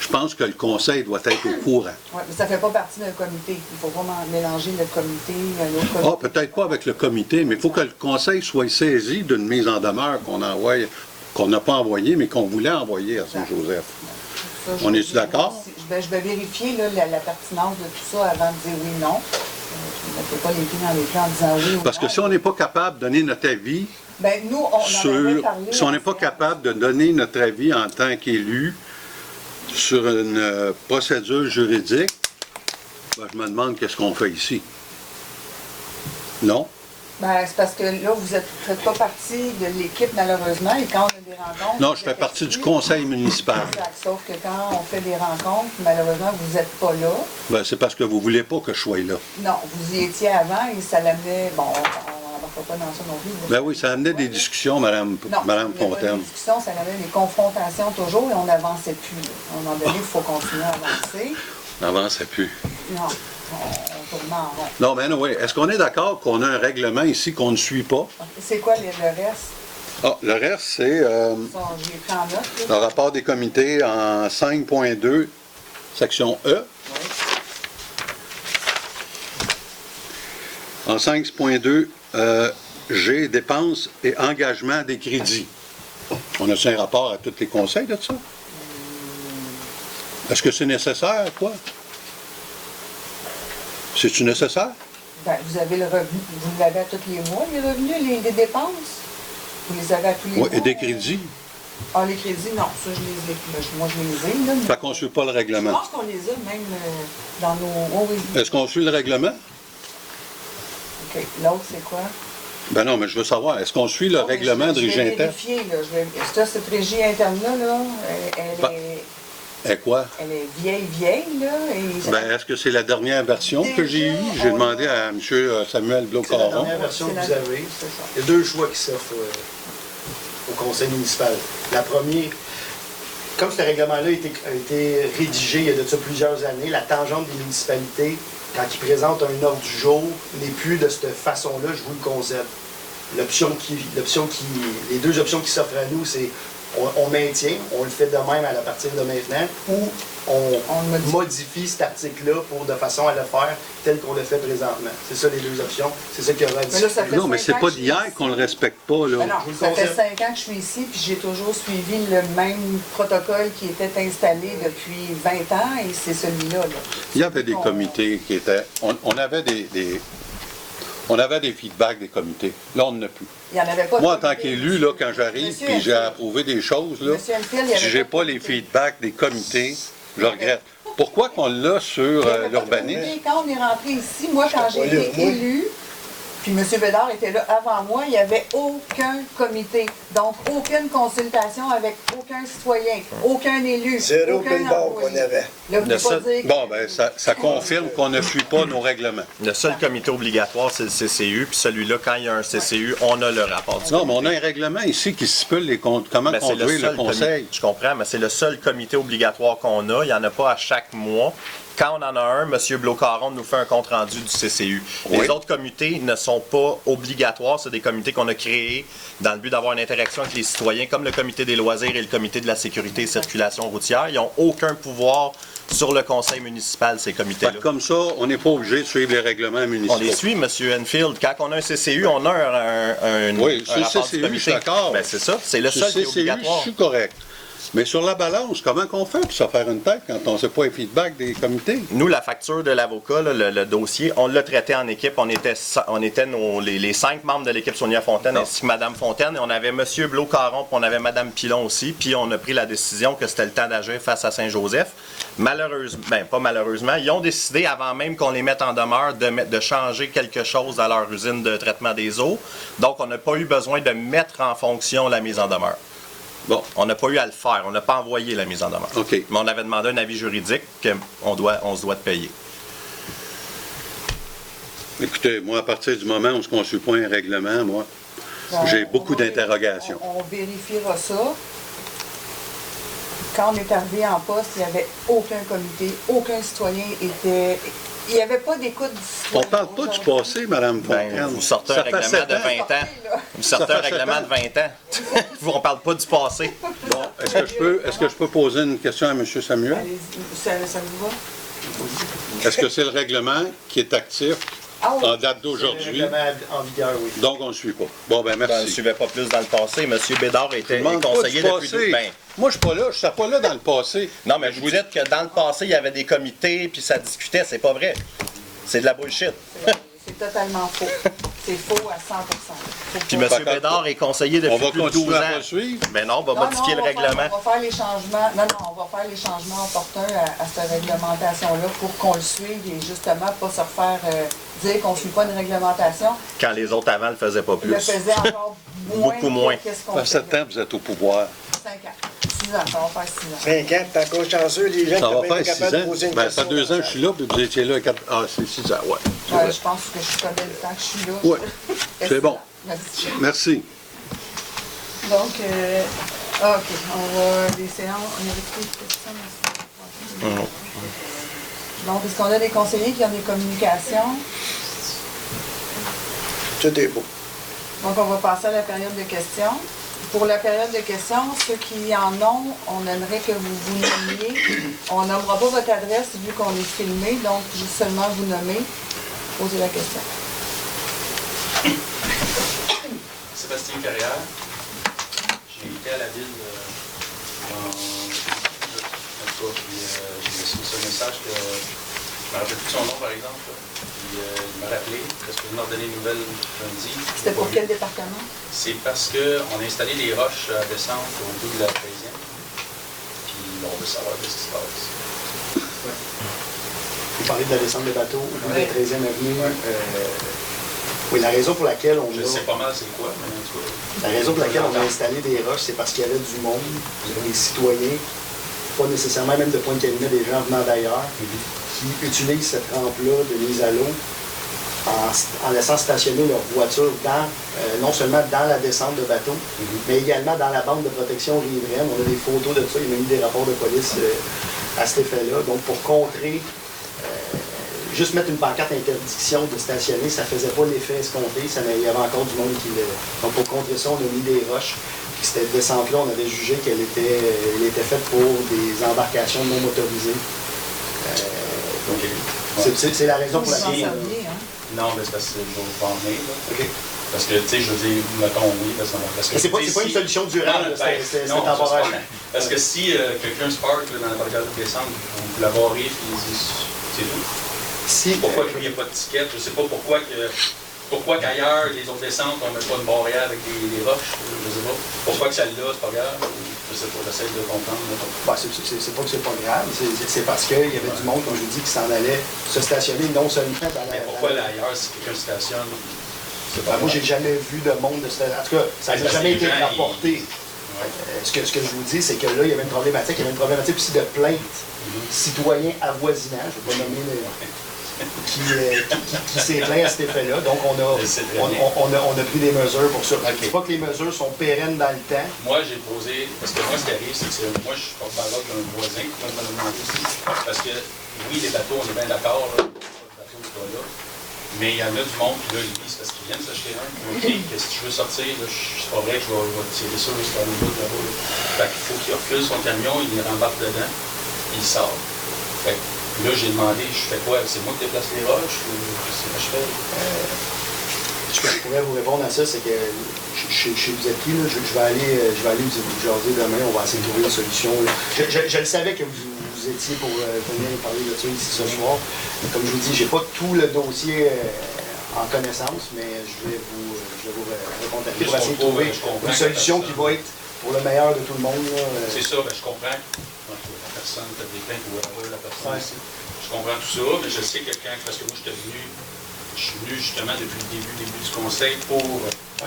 Je pense que le conseil doit être au courant. Oui, mais ça ne fait pas partie d'un comité. Il ne faut pas mélanger le comité, un autre comité. Ah, peut-être pas avec le comité, mais il faut que le conseil soit saisi d'une mise en demeure qu'on n'a pas envoyée, mais qu'on voulait envoyer à Saint-Joseph. Ça, On est-tu d'accord? Je vais vérifier là, la pertinence de tout ça avant de dire oui ou non. Je ne mettrai pas les pieds dans les plans en disant oui ou non. Parce que si on n'est pas capable de donner notre avis ben, nous, on si on n'est pas capable de donner notre avis en tant qu'élu sur une procédure juridique, ben, je me demande qu'est-ce qu'on fait ici. Non? Ben, c'est parce que là, vous ne faites pas partie de l'équipe, malheureusement, et quand on a des rencontres... Non, je fais partie du conseil municipal. Exact. Sauf que quand on fait des rencontres, malheureusement, vous n'êtes pas là. Ben, c'est parce que vous ne voulez pas que je sois là. Non, vous y étiez avant et ça l'amenait... Bon, on ne va pas dans ça non plus. Ben oui, ça amenait des discussions, Madame Fontaine. Des discussions, ça amenait des confrontations toujours et on n'avançait plus. À un moment donné, il faut continuer à avancer. On n'avançait plus. Non, on tourne en rond. Non, mais oui. Est-ce qu'on est d'accord qu'on a un règlement ici qu'on ne suit pas? C'est quoi le reste? Ah, le reste, c'est J'ai pris en note. le rapport des comités en 5.2, section E. Oui. En 5.2, G, dépenses et engagement des crédits. On a-tu un rapport à tous les conseils de ça? Est-ce que c'est nécessaire, quoi? C'est-tu nécessaire? Ben, vous avez le revenu, vous l'avez à tous les mois, les revenus, les dépenses? Vous les avez à tous les mois? Oui, et des crédits. Ah, les crédits, non, ça, je les ai. Moi, je les ai, là. Mais... Fait qu'on ne suit pas le Je règlement. pense qu'on les a même dans nos... Oh, oui. Est-ce qu'on suit le règlement? OK. L'autre, c'est quoi? Ben non, mais je veux savoir, est-ce qu'on suit le règlement de régie interne? Je vais vérifier, là. Cette régie interne-là, là, Et quoi? elle est vieille, là. Et... Ben, est-ce que c'est la dernière version que j'ai eue? J'ai demandé à M. Samuel C'est la Blocaron. dernière version que C'est vous avez. c'est ça. Il y a deux choix qui s'offrent au conseil municipal. La première, comme ce règlement-là a été rédigé il y a de ça plusieurs années, la tangente des municipalités quand il présente un ordre du jour, n'est plus de cette façon-là, je vous le concède. Les deux options qui s'offrent à nous, c'est on maintient, on le fait de même à partir de maintenant, ou on modifie cet article-là de façon à le faire tel qu'on le fait présentement. C'est ça les deux options. C'est ça qu'il y aura à discuter. Non, mais c'est pas d'hier qu'on le respecte pas, là. Ben non, ça fait 5 ans que je suis ici, puis j'ai toujours suivi le même protocole qui était installé depuis 20 ans, et c'est celui-là. Là. Il y avait des comités qui étaient... On avait on avait des feedbacks des comités. Là, on n'en a plus. Il y en avait pas. Moi, en tant qu'élu, là, quand j'arrive puis j'ai approuvé des choses, là, si j'ai pas les feedbacks des comités, je regrette. Pourquoi qu'on l'a sur l'urbanisme? Quand on est rentré ici, moi, quand j'ai été élu, puis M. Bédard était là avant moi, il n'y avait aucun comité. Donc, aucune consultation avec aucun citoyen, aucun élu, zéro aucun pinball qu'on avait. Là, vous ne pouvez pas dire... Bon, ben ça confirme qu'on ne suit pas nos règlements. Le seul comité obligatoire, c'est le CCU, puis celui-là, quand il y a un CCU, on a le rapport du Non, mais on a un règlement ici qui stipule comment conduire le conseil. Je comprends, mais c'est le seul comité obligatoire qu'on a. Il n'y en a pas à chaque mois. Quand on en a un, M. Blocaron nous fait un compte-rendu du CCU. Oui. Les autres comités ne sont pas obligatoires. C'est des comités qu'on a créés dans le but d'avoir une interaction avec les citoyens, comme le comité des loisirs et le comité de la sécurité et circulation routière. Ils n'ont aucun pouvoir sur le conseil municipal, ces comités-là. Comme ça, on n'est pas obligé de suivre les règlements municipaux. On les suit, M. Enfield. Quand on a un CCU, on a oui, un sur rapport le CCU, du comité. je suis d'accord. Ben, c'est ça. C'est le Sur seul qui est CCU, obligatoire. je suis correct. Mais sur la balance, comment qu'on fait pour se faire une tête quand on ne sait pas les feedbacks des comités? Nous, la facture de l'avocat, le dossier, on l'a traité en équipe. On était les 5 membres de l'équipe Sonia Fontaine ainsi que Mme Fontaine. Et on avait M. Blocaron, puis on avait Mme Pilon aussi. Puis on a pris la décision que c'était le temps d'agir face à Saint-Joseph. Malheureusement, pas malheureusement, ils ont décidé, avant même qu'on les mette en demeure, de changer quelque chose à leur usine de traitement des eaux. Donc, on n'a pas eu besoin de mettre en fonction la mise en demeure. Bon, on n'a pas eu à le faire. On n'a pas envoyé la mise en demeure. OK. Mais on avait demandé un avis juridique qu'on se doit de payer. Écoutez, moi, à partir du moment où on ne suit pas un règlement, moi, j'ai beaucoup d'interrogations. On vérifiera ça. Quand on est arrivé en poste, il n'y avait aucun comité, aucun citoyen était... Il n'y avait pas d'écoute du On ne citoyen. parle pas du passé, Mme Fontaine. Vous sortez un Ça fait règlement 7 de ans. 20 ans. Vous sortez un règlement de 20 ans. On ne parle pas du passé. Bon, est-ce que je peux poser une question à M. Samuel? Allez-y, ça vous va? Est-ce que c'est le règlement qui est actif Ah oui. en date Le d'aujourd'hui? règlement en vigueur, oui. Donc, on ne suit pas. Bon, ben On ne merci. suivait pas plus dans le passé. M. Bédard Je était demande pas conseiller du depuis... passé. Moi, je ne suis pas là. Je ne suis pas là dans le passé. Non, mais vous dites que dans le passé, il y avait des comités puis ça discutait. C'est pas vrai. C'est de la bullshit. C'est totalement faux. C'est faux à 100%. Puis M. Bédard est conseiller On depuis va plus de 12 continuer ans. à le suivre. Mais non, on va modifier le règlement. On va faire les changements. Non, on va faire les changements opportuns à cette réglementation-là pour qu'on le suive et justement pas se refaire dire qu'on ne suit pas une réglementation. Quand les autres avant ne le faisaient pas Il le plus. faisait encore moins. Beaucoup moins. Qu'est-ce qu'on Ça fait fait? 7 ans que vous êtes au pouvoir. 5 ans. 6 ans, ça va faire 6 ans. 5 ans, t'es encore chanceux, les gens Ça qui va ont même faire pas 6 capable de ans. poser une Ben, ça question. fait 2 ans que je suis là, puis vous étiez là 4... Ah, c'est 6 ans, ouais. C'est Ouais, vrai. je pense que je connais le temps que je suis là. Ouais. C'est bon. Merci. Merci. Donc, OK, on va les séances. On avait pris des questions. Donc, est-ce qu'on a des conseillers qui ont des communications? Tout est beau. Donc, on va passer à la période de questions. Pour la période de questions, ceux qui en ont, on aimerait que vous vous nommiez. On nommera pas votre adresse vu qu'on est filmé, donc juste seulement vous nommer. Posez la question. Sébastien Carrière. J'ai été à la ville en tout cas, puis j'ai reçu ce message que je ne me rappelle plus de son nom, par exemple. Puis il m'a rappelé, parce que je leur donner une nouvelle lundi. C'était pour quel département? C'est parce qu'on a installé des roches à descente au bout de la 13e. Puis on veut savoir de ce qui se passe. Vous parlez de la descente des bateaux dans la 13e avenue. Oui, la raison pour laquelle on Je a... sais pas mal c'est quoi, mais en tout cas. La raison pour laquelle on a installé des roches, c'est parce qu'il y avait du monde, des citoyens, pas nécessairement même de point de calumet, des gens venant d'ailleurs, qui utilisent cette rampe-là de mise à l'eau en laissant stationner leur voiture non seulement dans la descente de bateau, mais également dans la bande de protection riveraine. On a des photos de ça, il y a même eu des rapports de police à cet effet-là. Donc pour contrer juste mettre une pancarte d'interdiction de stationner, ça faisait pas l'effet escompté, il y avait encore du monde qui le... Donc pour contrer ça, on a mis des roches. Puis cette descente-là, on avait jugé qu'elle était faite pour des embarcations non motorisées. C'est la raison pour laquelle... Non, mais c'est parce que je vais en venir, là. OK. Parce que, tu sais, je veux dire, mettons oui, parce que C'est pas une solution durable, c'est temporaire. Parce que si quelqu'un se parque dans la barrière de descente, vous la barrez, puis c'est tout. Pourquoi il n'y a pas de ticket? Je ne sais pas pourquoi qu'ailleurs, les autres descentes, on ne met pas une barrière avec des roches. Je ne sais pas. Pourquoi que celle-là, c'est pas grave? Je sais pas, j'essaie de comprendre. Bah, c'est pas que c'est pas grave, c'est parce qu'il y avait du monde, comme je vous dis, qui s'en allait se stationner non seulement dans la... Mais pourquoi là ailleurs, si quelqu'un stationne? Moi, j'ai jamais vu de monde de stationner. En tout cas, ça n'a jamais été rapporté. Ce que je vous dis, c'est que là, il y avait une problématique. Il y avait une problématique aussi de plainte citoyen à voisinage, je ne vais pas nommer qui s'est plaint à cet effet-là. Donc, on a pris des mesures pour ça. Je ne dis pas que les mesures sont pérennes dans le temps. Moi, j'ai posé, parce que moi, ce qui arrive, c'est que moi, je suis porte-parole d'un voisin qui m'a demandé aussi. Parce que, oui, les bateaux, on est bien d'accord, là, le bateau, c'est pas là. Mais il y en a du monde qui, là, ils disent, parce qu'ils viennent s'acheter un. OK, que si je veux sortir, c'est pas vrai que je vais tirer ça, c'est pas là-bas, là-bas. Fait qu'il faut qu'il refile son camion, il rembarque dedans, puis il sort. Fait que là, j'ai demandé, je fais quoi? C'est moi qui déplace les roches? Ou c'est ce que je fais? Ce que je pourrais vous répondre à ça, c'est que chez vous êtes qui, là, je vais aller vous jaser demain, on va essayer de trouver une solution. Je le savais que vous étiez pour venir parler de ça ici ce soir. Comme je vous dis, j'ai pas tout le dossier en connaissance, mais je vais vous recontacter pour essayer de trouver une solution qui va être pour le meilleur de tout le monde. C'est ça, je comprends. La personne, tu as des plaintes ou la personne ici. Je comprends tout ça, mais je sais que parce que moi, je suis venu justement depuis le début du conseil pour,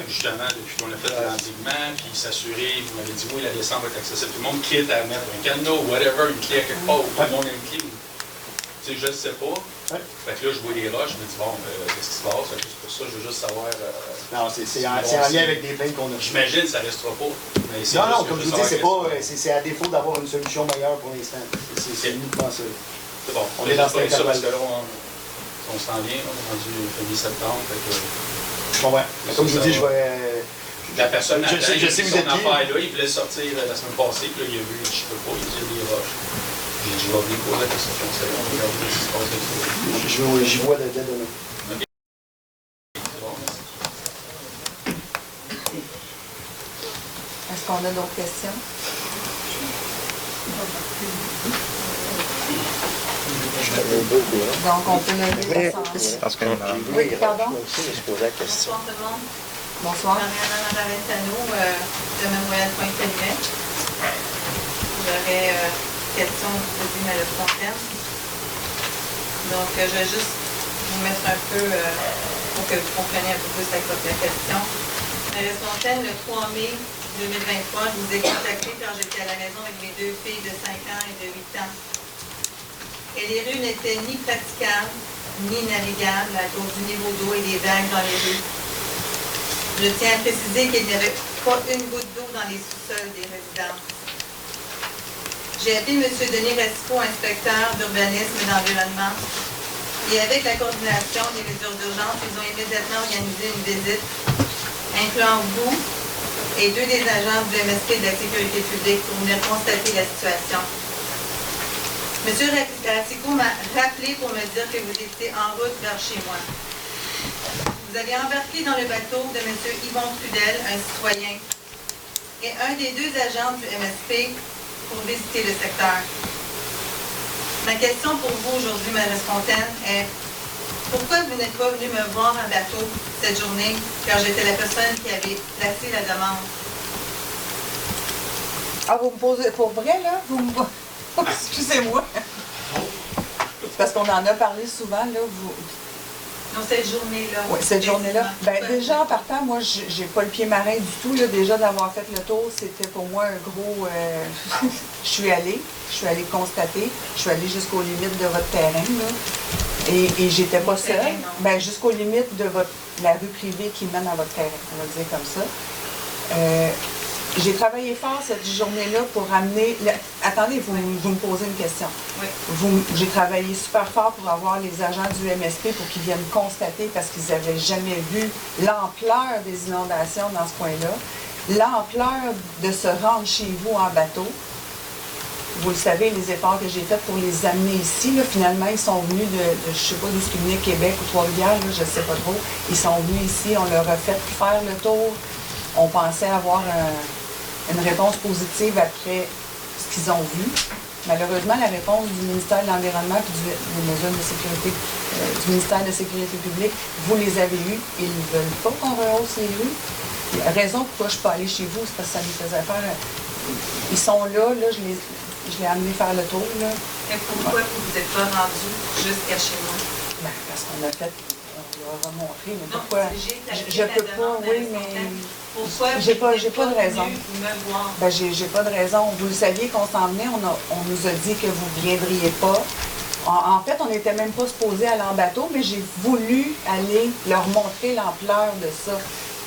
justement, depuis qu'on a fait l'endiguement, puis s'assurer, vous m'avez dit, oui, la descente va être accessible. Tout le monde quitte à mettre un cadenas ou whatever, une clé à quelque part, tout le monde a une clé. Tu sais, je ne sais pas. Fait que là, je vois les roches, je me dis, bon, qu'est-ce qui se passe? Fait que c'est pour ça, je veux juste savoir. Non, c'est en lien avec des plaintes qu'on a. J'imagine que ça ne restera pas. Non, comme je vous dis, c'est à défaut d'avoir une solution meilleure pour l'instant. C'est uniquement ça. C'est bon. On est dans ce cas parce que là, on s'en vient, on est rendu mi-septembre. Je comprends. Comme je vous dis, je vais. La personne je sais vous êtes qui. Là, il voulait sortir la semaine passée, puis là, il a vu, je peux pas, il dit des roches. J'ai dit, je vais venir poser la question, on va regarder ce qui se passe avec ça. J'y vois dès demain. OK. C'est bon, merci. Est-ce qu'on a d'autres questions? Donc, on peut lever la Oui, pardon? Je posais la question. Bonsoir tout le monde. Bonsoir. Mariana Valentano, de Memorial Pointe-Calumet. J'aurais question posée à la Fontaine. Donc, je vais juste vous mettre un peu pour que vous compreniez un peu plus avec votre question. La Fontaine, le 3 mai 2023, je vous ai contacté quand j'étais à la maison avec mes deux filles de 5 ans et de 8 ans. Et les rues n'étaient ni praticables, ni navigables à cause du niveau d'eau et des vagues dans les rues. Je tiens à préciser qu'il n'y avait pas une goutte d'eau dans les sous-sols des résidences. J'ai appelé M. Denis Racicot, inspecteur d'urbanisme et d'environnement, et avec la coordination des mesures d'urgence, ils ont immédiatement organisé une visite incluant vous et deux des agents du MSP de la sécurité publique pour venir constater la situation. M. Racicot m'a rappelé pour me dire que vous étiez en route vers chez moi. Vous avez embarqué dans le bateau de M. Yvon Trudel, un citoyen, et un des deux agents du MSP pour visiter le secteur. Ma question pour vous aujourd'hui, Mme Fontaine, est pourquoi vous n'êtes pas venu me voir en bateau cette journée, car j'étais la personne qui avait placé la demande? Ah, vous me posez pour vrai, là? Excusez-moi. C'est parce qu'on en a parlé souvent, là. Non, cette journée-là. Oui, cette journée-là. Bien, déjà, en partant, moi, j'ai pas le pied marin du tout, là. Déjà, d'avoir fait le tour, c'était pour moi un gros... Je suis allée constater. Je suis allée jusqu'aux limites de votre terrain, là. Et j'étais pas seule. Bien, jusqu'aux limites de la rue privée qui mène à votre terrain, on va dire comme ça. J'ai travaillé fort cette journée-là pour amener... Attendez, vous me posez une question. Oui. J'ai travaillé super fort pour avoir les agents du MSP pour qu'ils viennent constater parce qu'ils n'avaient jamais vu l'ampleur des inondations dans ce coin-là, l'ampleur de se rendre chez vous en bateau. Vous le savez, les efforts que j'ai faits pour les amener ici, là, finalement, ils sont venus de je ne sais pas d'où ils venaient, Québec ou Trois-Rivières, je ne sais pas trop. Ils sont venus ici, on leur a fait faire le tour. On pensait avoir une réponse positive après ce qu'ils ont vu. Malheureusement, la réponse du ministère de l'Environnement et des mesures de sécurité, du ministère de la Sécurité publique, vous les avez eus. Ils ne veulent pas qu'on rehausse les rues. La raison pourquoi je ne suis pas allée chez vous, c'est parce que ça nous faisait faire... Ils sont là, je l'ai amené faire le tour. Là. Et pourquoi vous n'êtes pas rendu jusqu'à chez moi? Ben, parce qu'on a fait... On leur a montré, mais Non, pourquoi... Je peux pas, oui, mais... Pourquoi J'ai pas de raison. me voir? Ben, j'ai pas de raison. Vous le saviez qu'on s'en venait, on nous a dit que vous ne viendriez pas. En fait, on n'était même pas supposé aller en bateau, mais j'ai voulu aller leur montrer l'ampleur de ça.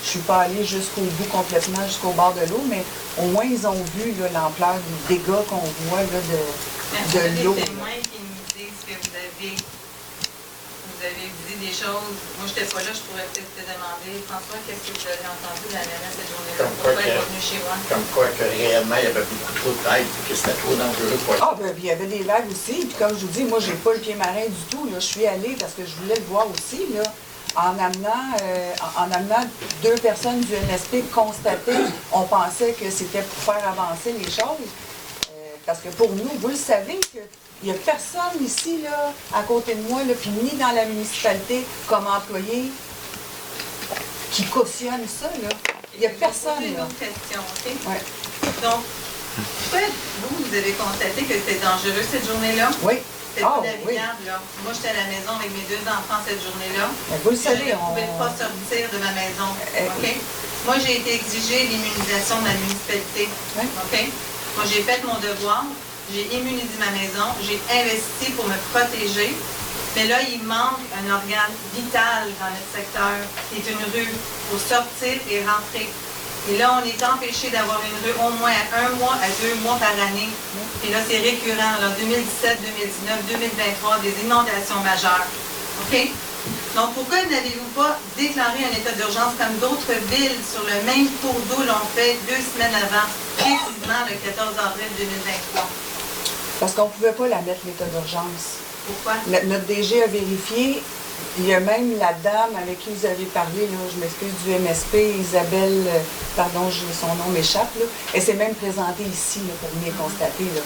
Je suis pas allée jusqu'au bout complètement, jusqu'au bord de l'eau, mais au moins ils ont vu là, l'ampleur du dégât qu'on voit là, de l'eau. Il y a des témoins qui nous disent que vous avez dit des choses. Moi, je n'étais pas là, je pourrais peut-être te demander, François, qu'est-ce que tu avais entendu la dernière cette journée-là? Pourquoi elle n'est pas venue chez moi? Comme quoi que réellement, il y avait beaucoup trop de vagues et que c'était trop dangereux pour Ah, ben, puis il y avait des vagues aussi. Puis comme je vous dis, moi, j'ai pas le pied marin du tout. Là. Je suis allée parce que je voulais le voir aussi, là. En amenant 2 personnes du MSP constater, on pensait que c'était pour faire avancer les choses. Parce que pour nous, vous le savez, il n'y a personne ici, là, à côté de moi, là, puis ni dans la municipalité comme employé qui cautionne ça. Là. Il n'y a personne. Une là. autre question, OK? Ouais. Donc, pourquoi vous avez constaté que c'était dangereux cette journée-là? Oui. C'était Ah, navigable, là. Moi, j'étais à la maison avec mes 2 enfants cette journée-là. Mais vous le savez, Je ne pouvais pas sortir de ma maison. OK? Moi, j'ai été exigée l'immunisation de la municipalité. Oui. OK? Moi, j'ai fait mon devoir. J'ai immunisé ma maison. J'ai investi pour me protéger. Mais là, il manque un organe vital dans notre secteur, qui est une rue pour sortir et rentrer. Et là, on est empêché d'avoir une rue au moins à 1 mois à 2 mois par année. Et là, c'est récurrent. Là, 2017, 2019, 2023, des inondations majeures. OK? Donc, pourquoi n'avez-vous pas déclaré un état d'urgence comme d'autres villes sur le même cours d'eau l'ont fait 2 semaines avant, précisément le 14 avril 2023? Parce qu'on ne pouvait pas la mettre, l'état d'urgence. Pourquoi? Notre DG a vérifié. Il y a même la dame avec qui vous avez parlé, là, je m'excuse, du MSP, Isabelle, pardon, son nom m'échappe, là. Elle s'est même présentée ici là, pour venir constater. Là.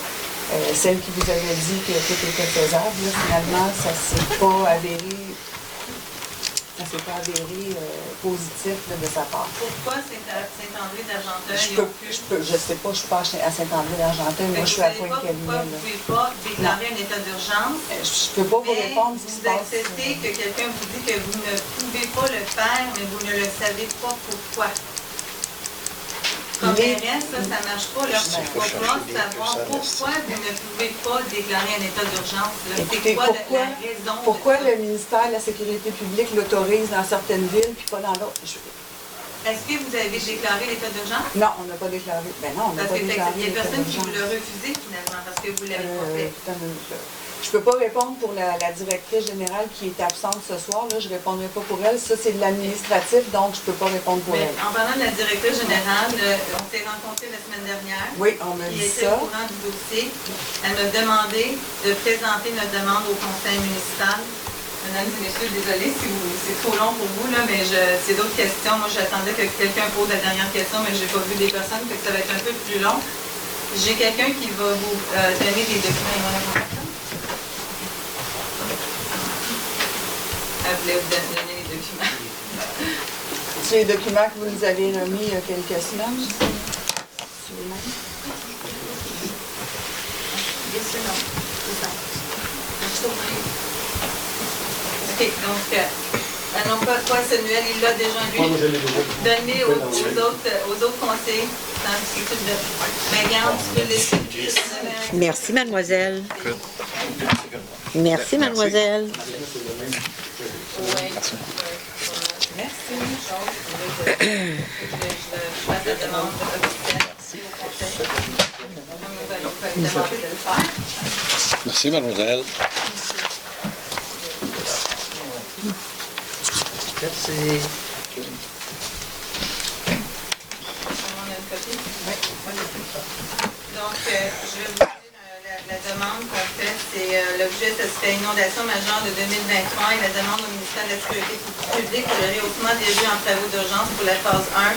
Celle qui vous avait dit que tout était faisable, là, finalement, ça ne s'est pas avéré. Positif là, de sa part. Pourquoi Saint-André d'Argenteuil? Je sais pas, je suis pas à Saint-André d'Argenteuil, moi je suis à Pointe-Calumet. Pourquoi vous ne pouvez pas déclarer un état d'urgence? Je peux pas vous répondre ce qui se passe. Vous acceptez que quelqu'un vous dit que vous ne pouvez pas le faire, mais vous ne le savez pas pourquoi. Comme mairesse, ça ne marche pas. Il va falloir savoir pourquoi vous ne pouvez pas déclarer un état d'urgence. Écoutez, pourquoi le ministère de la Sécurité publique l'autorise dans certaines villes puis pas dans d'autres? Est-ce que vous avez déclaré l'état d'urgence? Non, on n'a pas déclaré. Ben non, on n'a pas déclaré. Il y a personne qui vous l'a refusé finalement parce que vous ne l'avez pas fait. Je ne peux pas répondre pour la directrice générale qui est absente ce soir. Là, je ne répondrai pas pour elle. Ça, c'est de l'administratif, donc je ne peux pas répondre pour elle. En parlant de la directrice générale, on s'est rencontrés la semaine dernière. Oui, on m'a dit ça. Qui était au courant du dossier. Elle m'a demandé de présenter notre demande au conseil municipal. Mesdames et messieurs, désolée si c'est trop long pour vous, là, mais c'est d'autres questions. Moi, j'attendais que quelqu'un pose la dernière question, mais je n'ai pas vu des personnes, que ça va être un peu plus long. J'ai quelqu'un qui va vous donner des documents. Elle voulait vous donner les documents. C'est les documents que vous nous avez remis il y a quelques semaines? C'est les mêmes? Yes, non. C'est ça. OK, donc, quoi, Samuel, il l'a déjà lui donné aux autres conseillers dans le type de... Mais regarde, tu peux laisser. Merci, mademoiselle. Merci, mademoiselle. Merci. Merci. Je fasse la demande officielle. lui demander de le faire. Merci, mademoiselle. Merci. On a une copie? Oui. Donc, je vais vous dire la demande qu'on fait, c'est l'objet, ce serait inondation majeure de 2023 et la demande au ministère de la Sécurité publique pour le rehaussement des rues en travaux d'urgence pour la phase 1.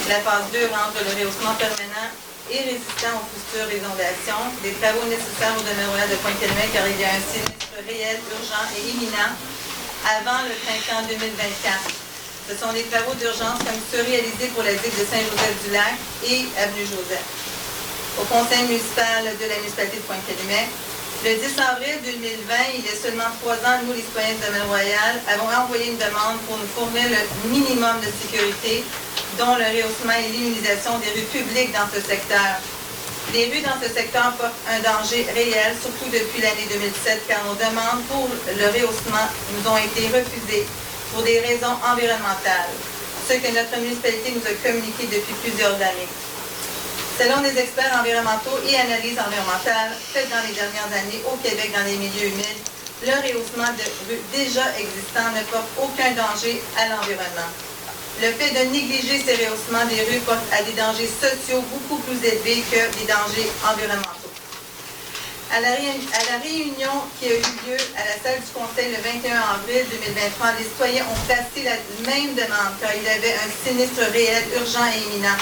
La phase 2 rendre le rehaussement permanent et résistant aux futures inondations, des travaux nécessaires au demeurement de Pointe-Calumet car il y a un sinistre réel, urgent et imminent avant le printemps 2024. Ce sont des travaux d'urgence comme ceux réalisés pour la digue de Saint-Joseph-du-Lac et avenue Joseph. Au conseil municipal de la municipalité de Pointe-Calumet, le 10 avril 2020, il y a seulement 3 ans, nous, les citoyens de Domaine-Royal, avons envoyé une demande pour nous fournir le minimum de sécurité, dont le rehaussement et l'immunisation des rues publiques dans ce secteur. Les rues dans ce secteur portent un danger réel, surtout depuis l'année 2007, car nos demandes pour le rehaussement nous ont été refusées pour des raisons environnementales, ce que notre municipalité nous a communiqué depuis plusieurs années. Selon des experts environnementaux et analyses environnementales faites dans les dernières années au Québec dans les milieux humides, le rehaussement de rues déjà existants ne porte aucun danger à l'environnement. Le fait de négliger ces rehaussements des rues porte à des dangers sociaux beaucoup plus élevés que des dangers environnementaux. À la réunion qui a eu lieu à la salle du Conseil le 21 avril 2023, les citoyens ont placé la même demande car il y avait un sinistre réel, urgent et imminent.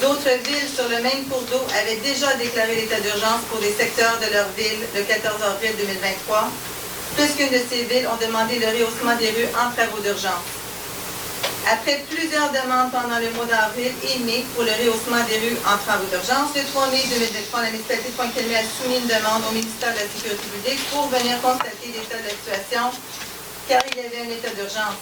D'autres villes sur le même cours d'eau avaient déjà déclaré l'état d'urgence pour des secteurs de leur ville le 14 avril 2023. Plus qu'une de ces villes ont demandé le rehaussement des rues en travaux d'urgence. Après plusieurs demandes pendant le mois d'avril et mai pour le rehaussement des rues en travaux d'urgence, le 3 mai 2023, la municipalité de Pointe-Calumet a soumis une demande au ministère de la Sécurité publique pour venir constater l'état de la situation, car il y avait un état d'urgence.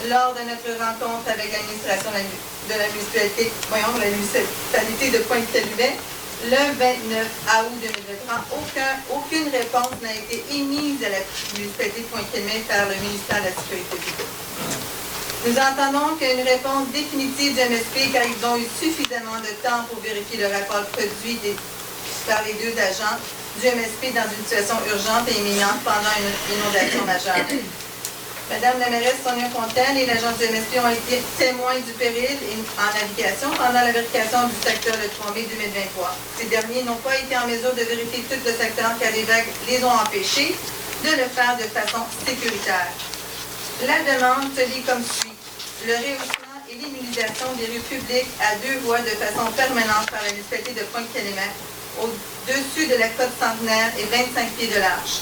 Lors de notre rencontre avec l'administration de la municipalité, la municipalité de Pointe-Calumet, le 29 août 2023, aucune réponse n'a été émise à la municipalité de Pointe-Calumet par le ministère de la Sécurité publique. Nous entendons qu'une réponse définitive du MSP, car ils ont eu suffisamment de temps pour vérifier le rapport produit par les deux agents du MSP dans une situation urgente et imminente pendant une inondation majeure. Madame la mairesse Sonia Fontaine et l'agence du MSP ont été témoins du péril en navigation pendant la vérification du secteur le 3 mai 2023. Ces derniers n'ont pas été en mesure de vérifier tout le secteur car les vagues les ont empêchés de le faire de façon sécuritaire. La demande se lit comme suit. Le rehaussement et l'immunisation des rues publiques à 2 voies de façon permanente par la municipalité de Pointe-Calumet au-dessus de la côte centenaire et 25 pieds de large.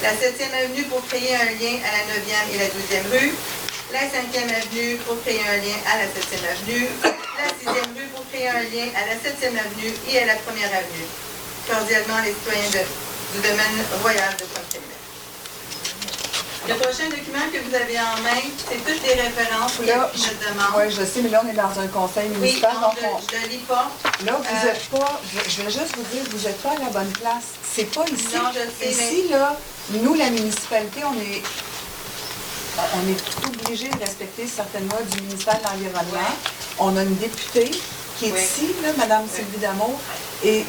La 7e avenue pour créer un lien à la 9e et la 12e rue. La 5e avenue pour créer un lien à la 7e avenue. La 6e rue pour créer un lien à la 7e avenue et à la 1er avenue. Cordialement, les citoyens du domaine royal de Pointe-Calumet. Le prochain document que vous avez en main, c'est toutes les références que je demande. Oui, je sais, mais là, on est dans un conseil municipal. Oui, donc je ne lis pas. Là, vous n'êtes pas, je vais juste vous dire, vous n'êtes pas à la bonne place. C'est pas ici. Non, je sais, ici, là, nous, la municipalité, on est obligé de respecter certaines lois du ministère de l'Environnement. Ouais. On a une députée qui est ici, là, Mme Sylvie Damour, et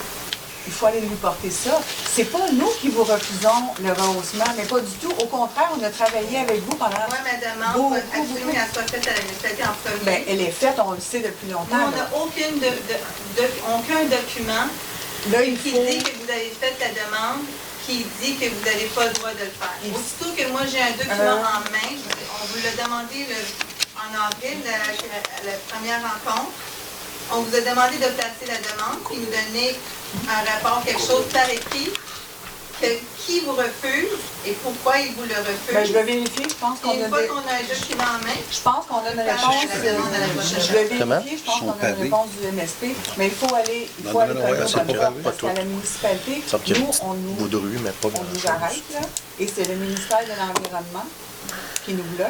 il faut aller lui porter ça. C'est pas nous qui vous refusons le rehaussement, mais pas du tout. Au contraire, on a travaillé avec vous pendant moi, ma demande, absolument qu'elle soit faite à la municipalité en premier. Bien, elle est faite, on le sait depuis longtemps. Nous, on n'a aucun document là, qui dit que vous avez fait la demande, qui dit que vous n'avez pas le droit de le faire. Aussitôt que moi, j'ai un document en main, on vous l'a demandé en avril, la première rencontre. On vous a demandé de placer la demande, puis nous donner un rapport, quelque chose par écrit, qui vous refuse et pourquoi il vous le refuse. Bien, je vais vérifier, je pense qu'on a une fois qu'on a un document en main, je pense qu'on a une réponse. Je vais vérifier, je pense qu'on a une réponse du MSP, mais il faut aller parce qu'à la municipalité, nous, on nous arrête, là, et c'est le ministère de l'Environnement qui nous bloque.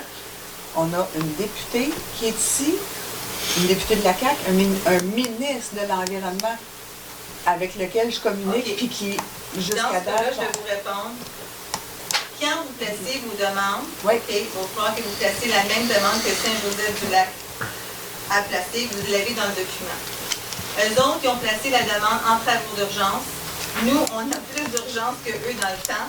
On a une députée qui est ici, une députée de la CAQ, un ministre de l'Environnement avec lequel je communique, puis qui, jusqu'à date... Dans ce cas-là, je vais vous répondre. Quand vous placez vos demandes, il va falloir que vous placiez la même demande que Saint-Joseph-du-Lac a placée, vous l'avez dans le document. Eux autres, ils ont placé la demande en travaux d'urgence. Nous, on a plus d'urgence qu'eux dans le temps.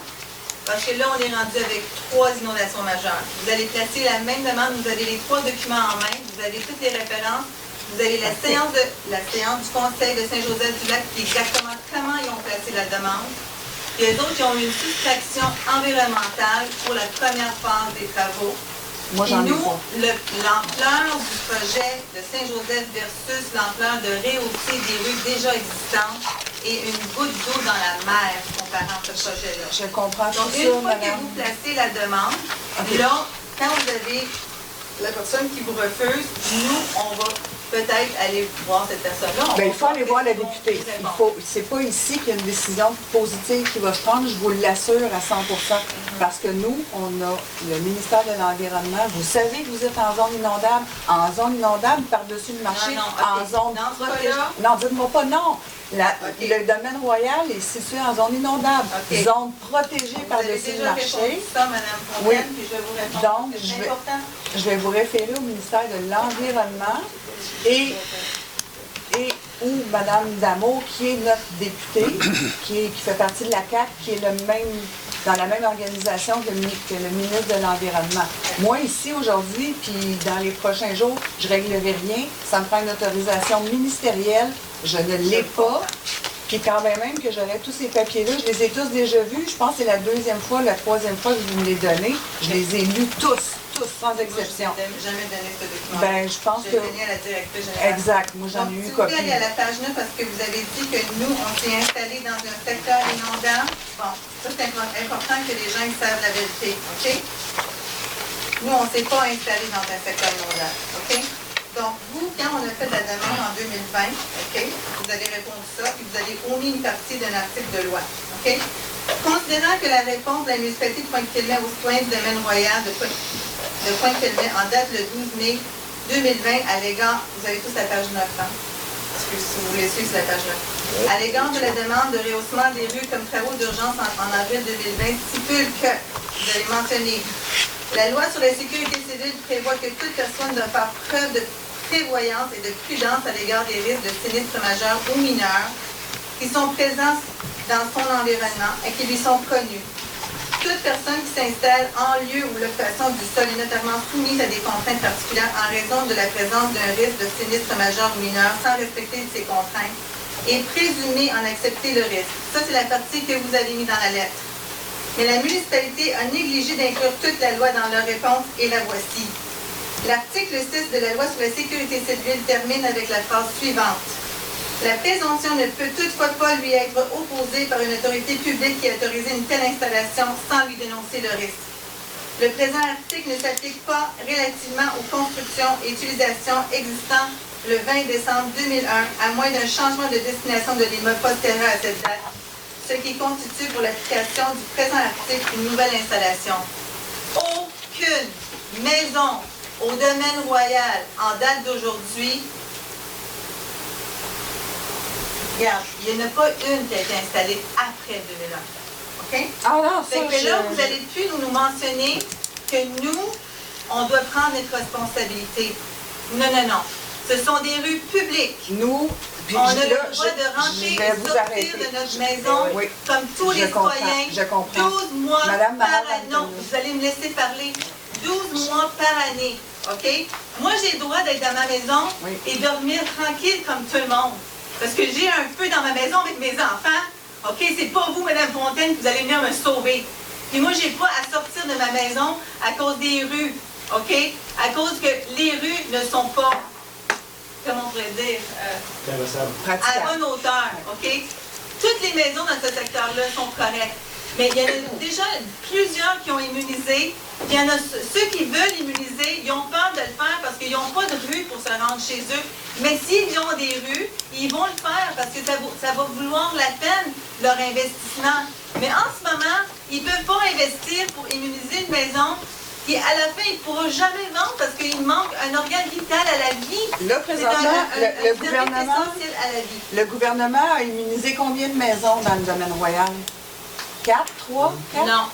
Parce que là, on est rendu avec 3 inondations majeures. Vous allez placer la même demande, vous avez les 3 documents en main, vous avez toutes les références, vous avez la séance du Conseil de Saint-Joseph-du-Lac qui dit exactement comment ils ont placé la demande. Et eux autres, ils ont eu une soustraction environnementale pour la première phase des travaux. Moi, j'en ai nous, pas. l'ampleur du projet de Saint-Joseph versus l'ampleur de rehausser des rues déjà existantes est une goutte d'eau dans la mer comparant ce projet-là. Je comprends tout Donc, ça, une fois que madame. vous placez la demande, là, quand vous avez la personne qui vous refuse, nous, on va peut-être aller voir cette personne-là. Ben, il faut aller voir la députée. C'est pas ici qu'il y a une décision positive qui va se prendre, je vous l'assure à 100%. Parce que nous, on a le ministère de l'Environnement. Vous savez que vous êtes en zone inondable par-dessus le marché, en zone protégée. Non, dites-moi pas non. Le domaine royal est situé en zone inondable, zone protégée par-dessus le marché. Vous avez déjà répondu ça, Mme Fontaine, Oui. puis je vais vous répondre. Donc, C'est important. je vais vous référer au ministère de l'Environnement et ou Mme Damour, qui est notre députée, qui fait partie de la CAQ, qui est dans la même organisation que le ministre de l'Environnement. Moi, ici, aujourd'hui, puis dans les prochains jours, je ne réglerai rien. Ça me prend une autorisation ministérielle. Je ne l'ai pas. Puis quand même que j'aurais tous ces papiers-là, je les ai tous déjà vus. Je pense que c'est la 2e fois, la 3e fois que vous me les donnez. Je les ai lus tous, sans exception. Moi, je n'ai jamais donné ce document. Ben, je pense Je que... l'ai donné à la directrice générale. Exact. Moi, j'en ai eu Si vous voulez copie. aller à la page 9, parce que vous avez dit que nous, on s'est installés dans un secteur inondant. Bon, ça, c'est important que les gens ils savent la vérité, OK? Nous, on ne s'est pas installés dans un secteur inondant, OK? Donc, vous, quand on a fait la demande en 2020, OK, vous avez répondu ça, puis vous avez omis une partie d'un article de loi, OK? Considérant que la réponse de la municipalité de Pointe-Québec aux citoyens du domaine royal de Pointe-Québec en date le 12 mai 2020 à l'égard, vous avez tous la page 9, hein? Parce que si vous voulez suivre, c'est la page 9. À l'égard de la demande de rehaussement des rues comme travaux d'urgence en avril 2020, stipule que, vous allez mentionner, la loi sur la sécurité civile prévoit que toute personne doit faire preuve de prévoyance et de prudence à l'égard des risques de sinistres majeurs ou mineurs qui sont présents dans son environnement et qui lui sont connus. Toute personne qui s'installe en lieu ou l'occupation du sol est notamment soumise à des contraintes particulières en raison de la présence d'un risque de sinistre majeur ou mineur sans respecter ces contraintes et présumée en accepter le risque. Ça, c'est la partie que vous avez mis dans la lettre. Mais la municipalité a négligé d'inclure toute la loi dans leur réponse et la voici. L'article 6 de la loi sur la sécurité civile termine avec la phrase suivante. La présomption ne peut toutefois pas lui être opposée par une autorité publique qui a autorisé une telle installation sans lui dénoncer le risque. Le présent article ne s'applique pas relativement aux constructions et utilisations existant le 20 décembre 2001, à moins d'un changement de destination de l'immeuble postérieur à cette date, ce qui constitue pour l'application du présent article une nouvelle installation. Aucune maison au domaine royal en date d'aujourd'hui, regarde, il n'y en a pas une qui a été installée après 2001. OK? Ah non, ça, fait que là, vous allez plus nous mentionner que nous, on doit prendre notre responsabilité. Non, non, non. Ce sont des rues publiques. Nous, on a le droit de rentrer et sortir de notre maison comme tous les citoyens. Je comprends. 12 mois Madame par Marat, année. Non, vous allez me laisser parler. 12 mois par année. OK? Moi, j'ai le droit d'être dans ma maison et dormir tranquille comme tout le monde. Parce que j'ai un feu dans ma maison avec mes enfants. OK? C'est pas vous, Mme Fontaine, que vous allez venir me sauver. Puis moi, j'ai pas à sortir de ma maison à cause des rues. OK? À cause que les rues ne sont pas, comment on pourrait dire, à bonne hauteur. OK? Toutes les maisons dans ce secteur-là sont correctes. Mais il y en a déjà plusieurs qui ont immunisé. Il y en a ceux qui veulent immuniser, ils ont peur de le faire parce qu'ils n'ont pas de rue pour se rendre chez eux. Mais s'ils ont des rues, ils vont le faire parce que ça va vouloir la peine, leur investissement. Mais en ce moment, ils ne peuvent pas investir pour immuniser une maison qui, à la fin, il ne pourra jamais vendre parce qu'il manque un organe vital à la vie. Là, présentement, le gouvernement a immunisé combien de maisons dans le domaine royal? 4, 3, 4? Non.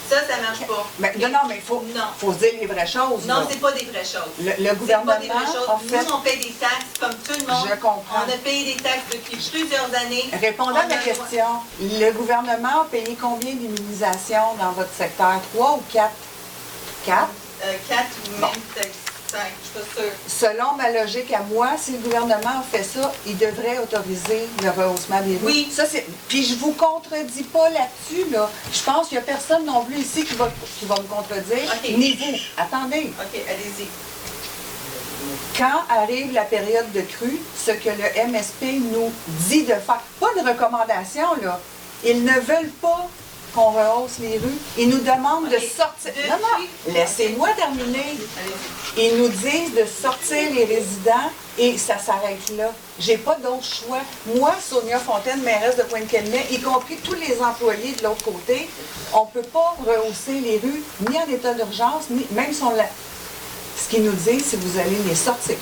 Ça marche pas. Mais, non, mais il faut Non. dire les vraies choses. Non, là. c'est pas des vraies choses. Le gouvernement, c'est pas des vraies choses. en fait, Nous, on paye des taxes comme tout le monde. Je comprends. On a payé des taxes depuis plusieurs années. répondant On à ma a- question, le gouvernement a payé combien d'immunisations dans votre secteur? 3 ou 4? 4? 4 ou même peut-être 5, je suis pas sûre. Selon ma logique à moi, si le gouvernement fait ça, il devrait autoriser le rehaussement des rues. Oui. Ça, puis je vous contredis pas là-dessus, là. Je pense qu'il n'y a personne non plus ici qui va me contredire, OK. ni vous. Attendez. OK, allez-y. Quand arrive la période de crue, ce que le MSP nous dit de faire, pas de recommandation, là. Ils ne veulent pas qu'on rehausse les rues. Ils nous demandent de OK. sortir. Depuis- Non, non, laissez-moi terminer. Allez-y. Ils nous disent de sortir les résidents et ça s'arrête là. J'ai pas d'autre choix. Moi, Sonia Fontaine, mairesse de Pointe-Calumet, y compris tous les employés de l'autre côté, on ne peut pas rehausser les rues, ni en état d'urgence, ni même si on l'a. Ce qu'ils nous disent, c'est que vous allez les sortir.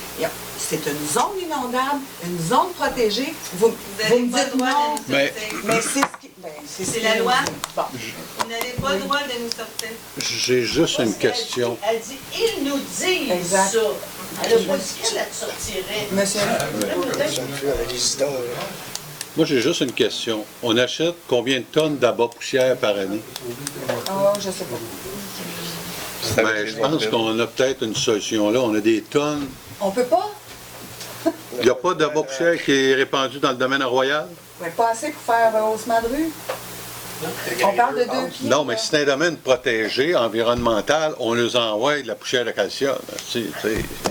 C'est une zone inondable, une zone protégée. Vous n'avez me pas le dites droit non. de nous Mais- sortir. Mais c'est ce qui. C'est la loi. Bon. Vous n'avez pas le droit de nous sortir. J'ai juste une question. Elle dit, ils nous disent Exact. ça. Elle n'a pas dit qu'elle te sortirait. Monsieur. Ça me fait avec les idons, là. Moi, j'ai juste une question. On achète combien de tonnes d'abat poussière par année? Oh, je sais pas. Ben, je pense qu'on a peut-être une solution là. On a des tonnes. On peut pas? Il n'y a pas d'abat poussière qui est répandu dans le domaine royal? Ouais, pas assez pour faire un rehaussement de rue. On parle de 2 pieds. Non, mais là. si c'est un domaine protégé, environnemental, on nous envoie de la poussière de calcium.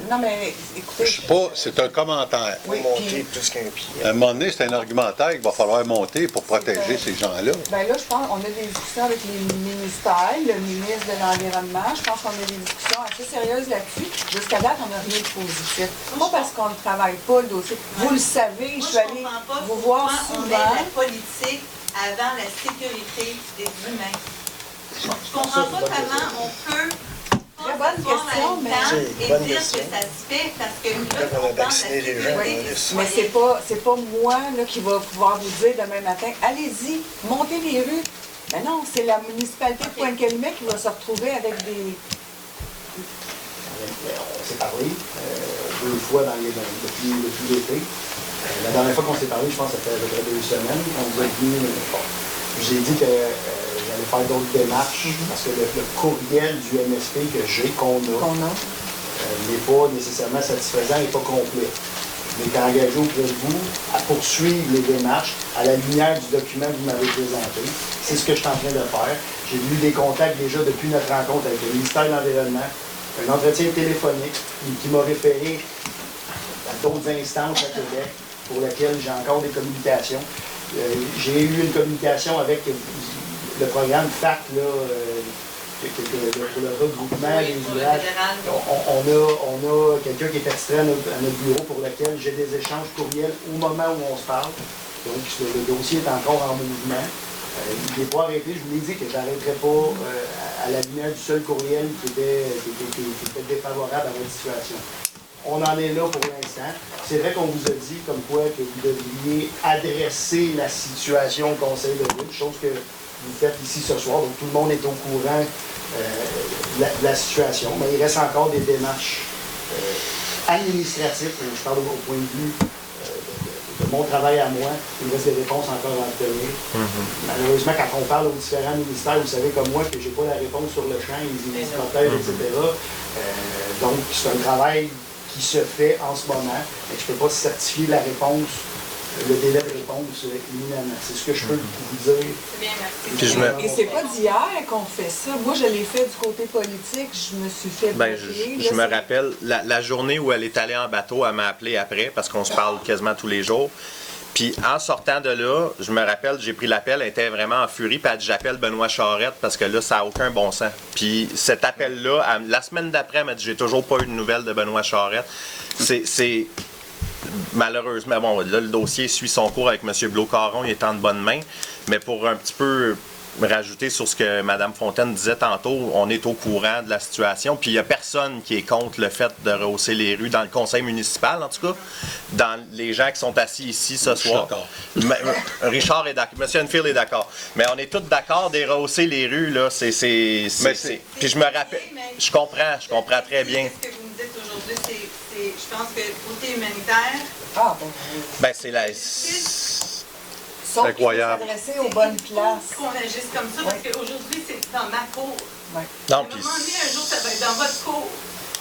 Non, mais écoutez. Je sais pas, c'est un commentaire. Oui, Monter puis, plus qu'un pied. À un moment donné, c'est un argumentaire qu'il va falloir monter pour protéger ces gens-là. ben là, je pense qu'on a des discussions avec les ministères, le ministre de l'Environnement. Je pense qu'on a des discussions assez sérieuses là-dessus. Jusqu'à date, on n'a rien de positif. Pas parce qu'on ne travaille pas le dossier. Vous le savez, je Moi, suis allée comprends pas vous voir pourquoi on met souvent. la politique avant la sécurité des humains. Je comprends pas comment on peut Très bonne s'asseoir question, dans une mais- table C'est et bonne dire question. que ça se fait parce que là, Quand on on a parle de la vacciné les gens, sécurité on des laisse. Mais c'est pas moi là, qui va pouvoir vous dire demain matin, allez-y, montez les rues. Ben non, c'est la municipalité de Pointe-Calumet qui va se retrouver avec des. On s'est parlé 2 fois depuis l'été. La dernière fois qu'on s'est parlé, je pense que ça fait à peu près 2 semaines. On vous a dit, je vous ai dit que j'allais faire d'autres démarches parce que le courriel du MSP que j'ai, qu'on a, n'est pas nécessairement satisfaisant et pas complet. Je m'étais engagé auprès de vous à poursuivre les démarches à la lumière du document que vous m'avez présenté. C'est ce que je suis en train de faire. J'ai eu des contacts déjà depuis notre rencontre avec le ministère de l'Environnement, un entretien téléphonique qui m'a référé à d'autres instances à Québec pour lesquelles j'ai encore des communications. J'ai eu une communication avec le programme FAC, là, pour le regroupement Oui, des pour le villages. fédéral. On a quelqu'un qui est extrait à notre bureau pour lequel j'ai des échanges courriels au moment où on se parle. Donc, le dossier est encore en mouvement. Il n'est pas arrêté. Je vous l'ai dit que je n'arrêterai pas à la lumière du seul courriel qui était défavorable à votre situation. On en est là pour l'instant. C'est vrai qu'on vous a dit comme quoi que vous devriez adresser la situation au Conseil de ville, chose que vous faites ici ce soir. Donc tout le monde est au courant de la situation. Mais il reste encore des démarches administratives. Je parle au point de vue de mon travail à moi. Il reste des réponses encore à obtenir. Malheureusement, quand on parle aux différents ministères, vous savez comme moi que je n'ai pas la réponse sur le champ, ils se protègent, etc. Donc c'est un travail qui se fait en ce moment, mais je ne peux pas certifier la réponse, le délai de réponse imminemment. C'est ce que je peux vous dire. C'est bien, merci. Puis je me- Et c'est pas d'hier qu'on fait ça. Moi, je l'ai fait du côté politique. Je me suis fait Ben, bloquer. je Là, me rappelle, la journée où elle est allée en bateau, elle m'a appelé après, parce qu'on se parle quasiment tous les jours. Puis en sortant de là, je me rappelle, j'ai pris l'appel, elle était vraiment en furie, puis elle dit j'appelle Benoît Charette parce que là, ça n'a aucun bon sens. Puis cet appel-là, la semaine d'après, elle m'a dit j'ai toujours pas eu de nouvelles de Benoît Charette. C'est malheureusement, bon, là, le dossier suit son cours avec M. Blau-Caron, il est en de bonnes mains, mais pour un petit peu rajouter sur ce que Mme Fontaine disait tantôt. On est au courant de la situation, puis il n'y a personne qui est contre le fait de rehausser les rues dans le conseil municipal, en tout cas. Dans les gens qui sont assis ici ce soir. Richard est d'accord. M. Enfield est d'accord. Mais on est tous d'accord de rehausser les rues, là. Puis je me rappelle. Je comprends très bien. Ce que vous me dites aujourd'hui, c'est, je pense que côté humanitaire. Ah, Ben, c'est la. Sauf incroyable. qu'il faut s'adresser aux bonnes places. Qu'on agisse comme ça, parce qu'aujourd'hui, c'est dans ma cour. Ouais. Non, À un puis. moment donné, un jour, ça va être dans votre cour.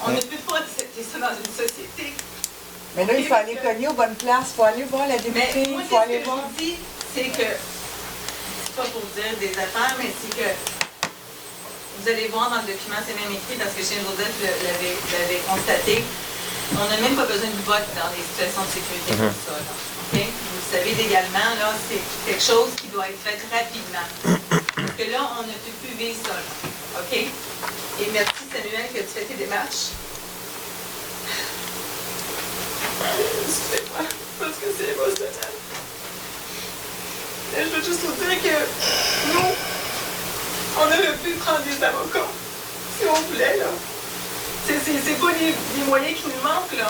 On ne peut pas accepter ça dans une société. Mais là, il faut aller cogner aux bonnes places. Il faut aller voir la Mais députée. moi, Il faut aller ce que voir. je vous dis, c'est que, c'est pas pour dire des affaires, mais c'est que vous allez voir dans le document, c'est même écrit, parce que chez Joseph l'avait constaté, on n'a même pas besoin de vote dans des situations de sécurité comme ça. Là. Okay? Vous le savez également, là, c'est quelque chose qui doit être fait rapidement. Parce que là, on ne peut plus vivre ça. Là. OK? Et merci Samuel que tu fais tes démarches. Excusez-moi, parce que c'est émotionnel. Mais je veux juste vous dire que nous, on aurait pu prendre des avocats, si on voulait, là. C'est pas les moyens qui nous manquent, là.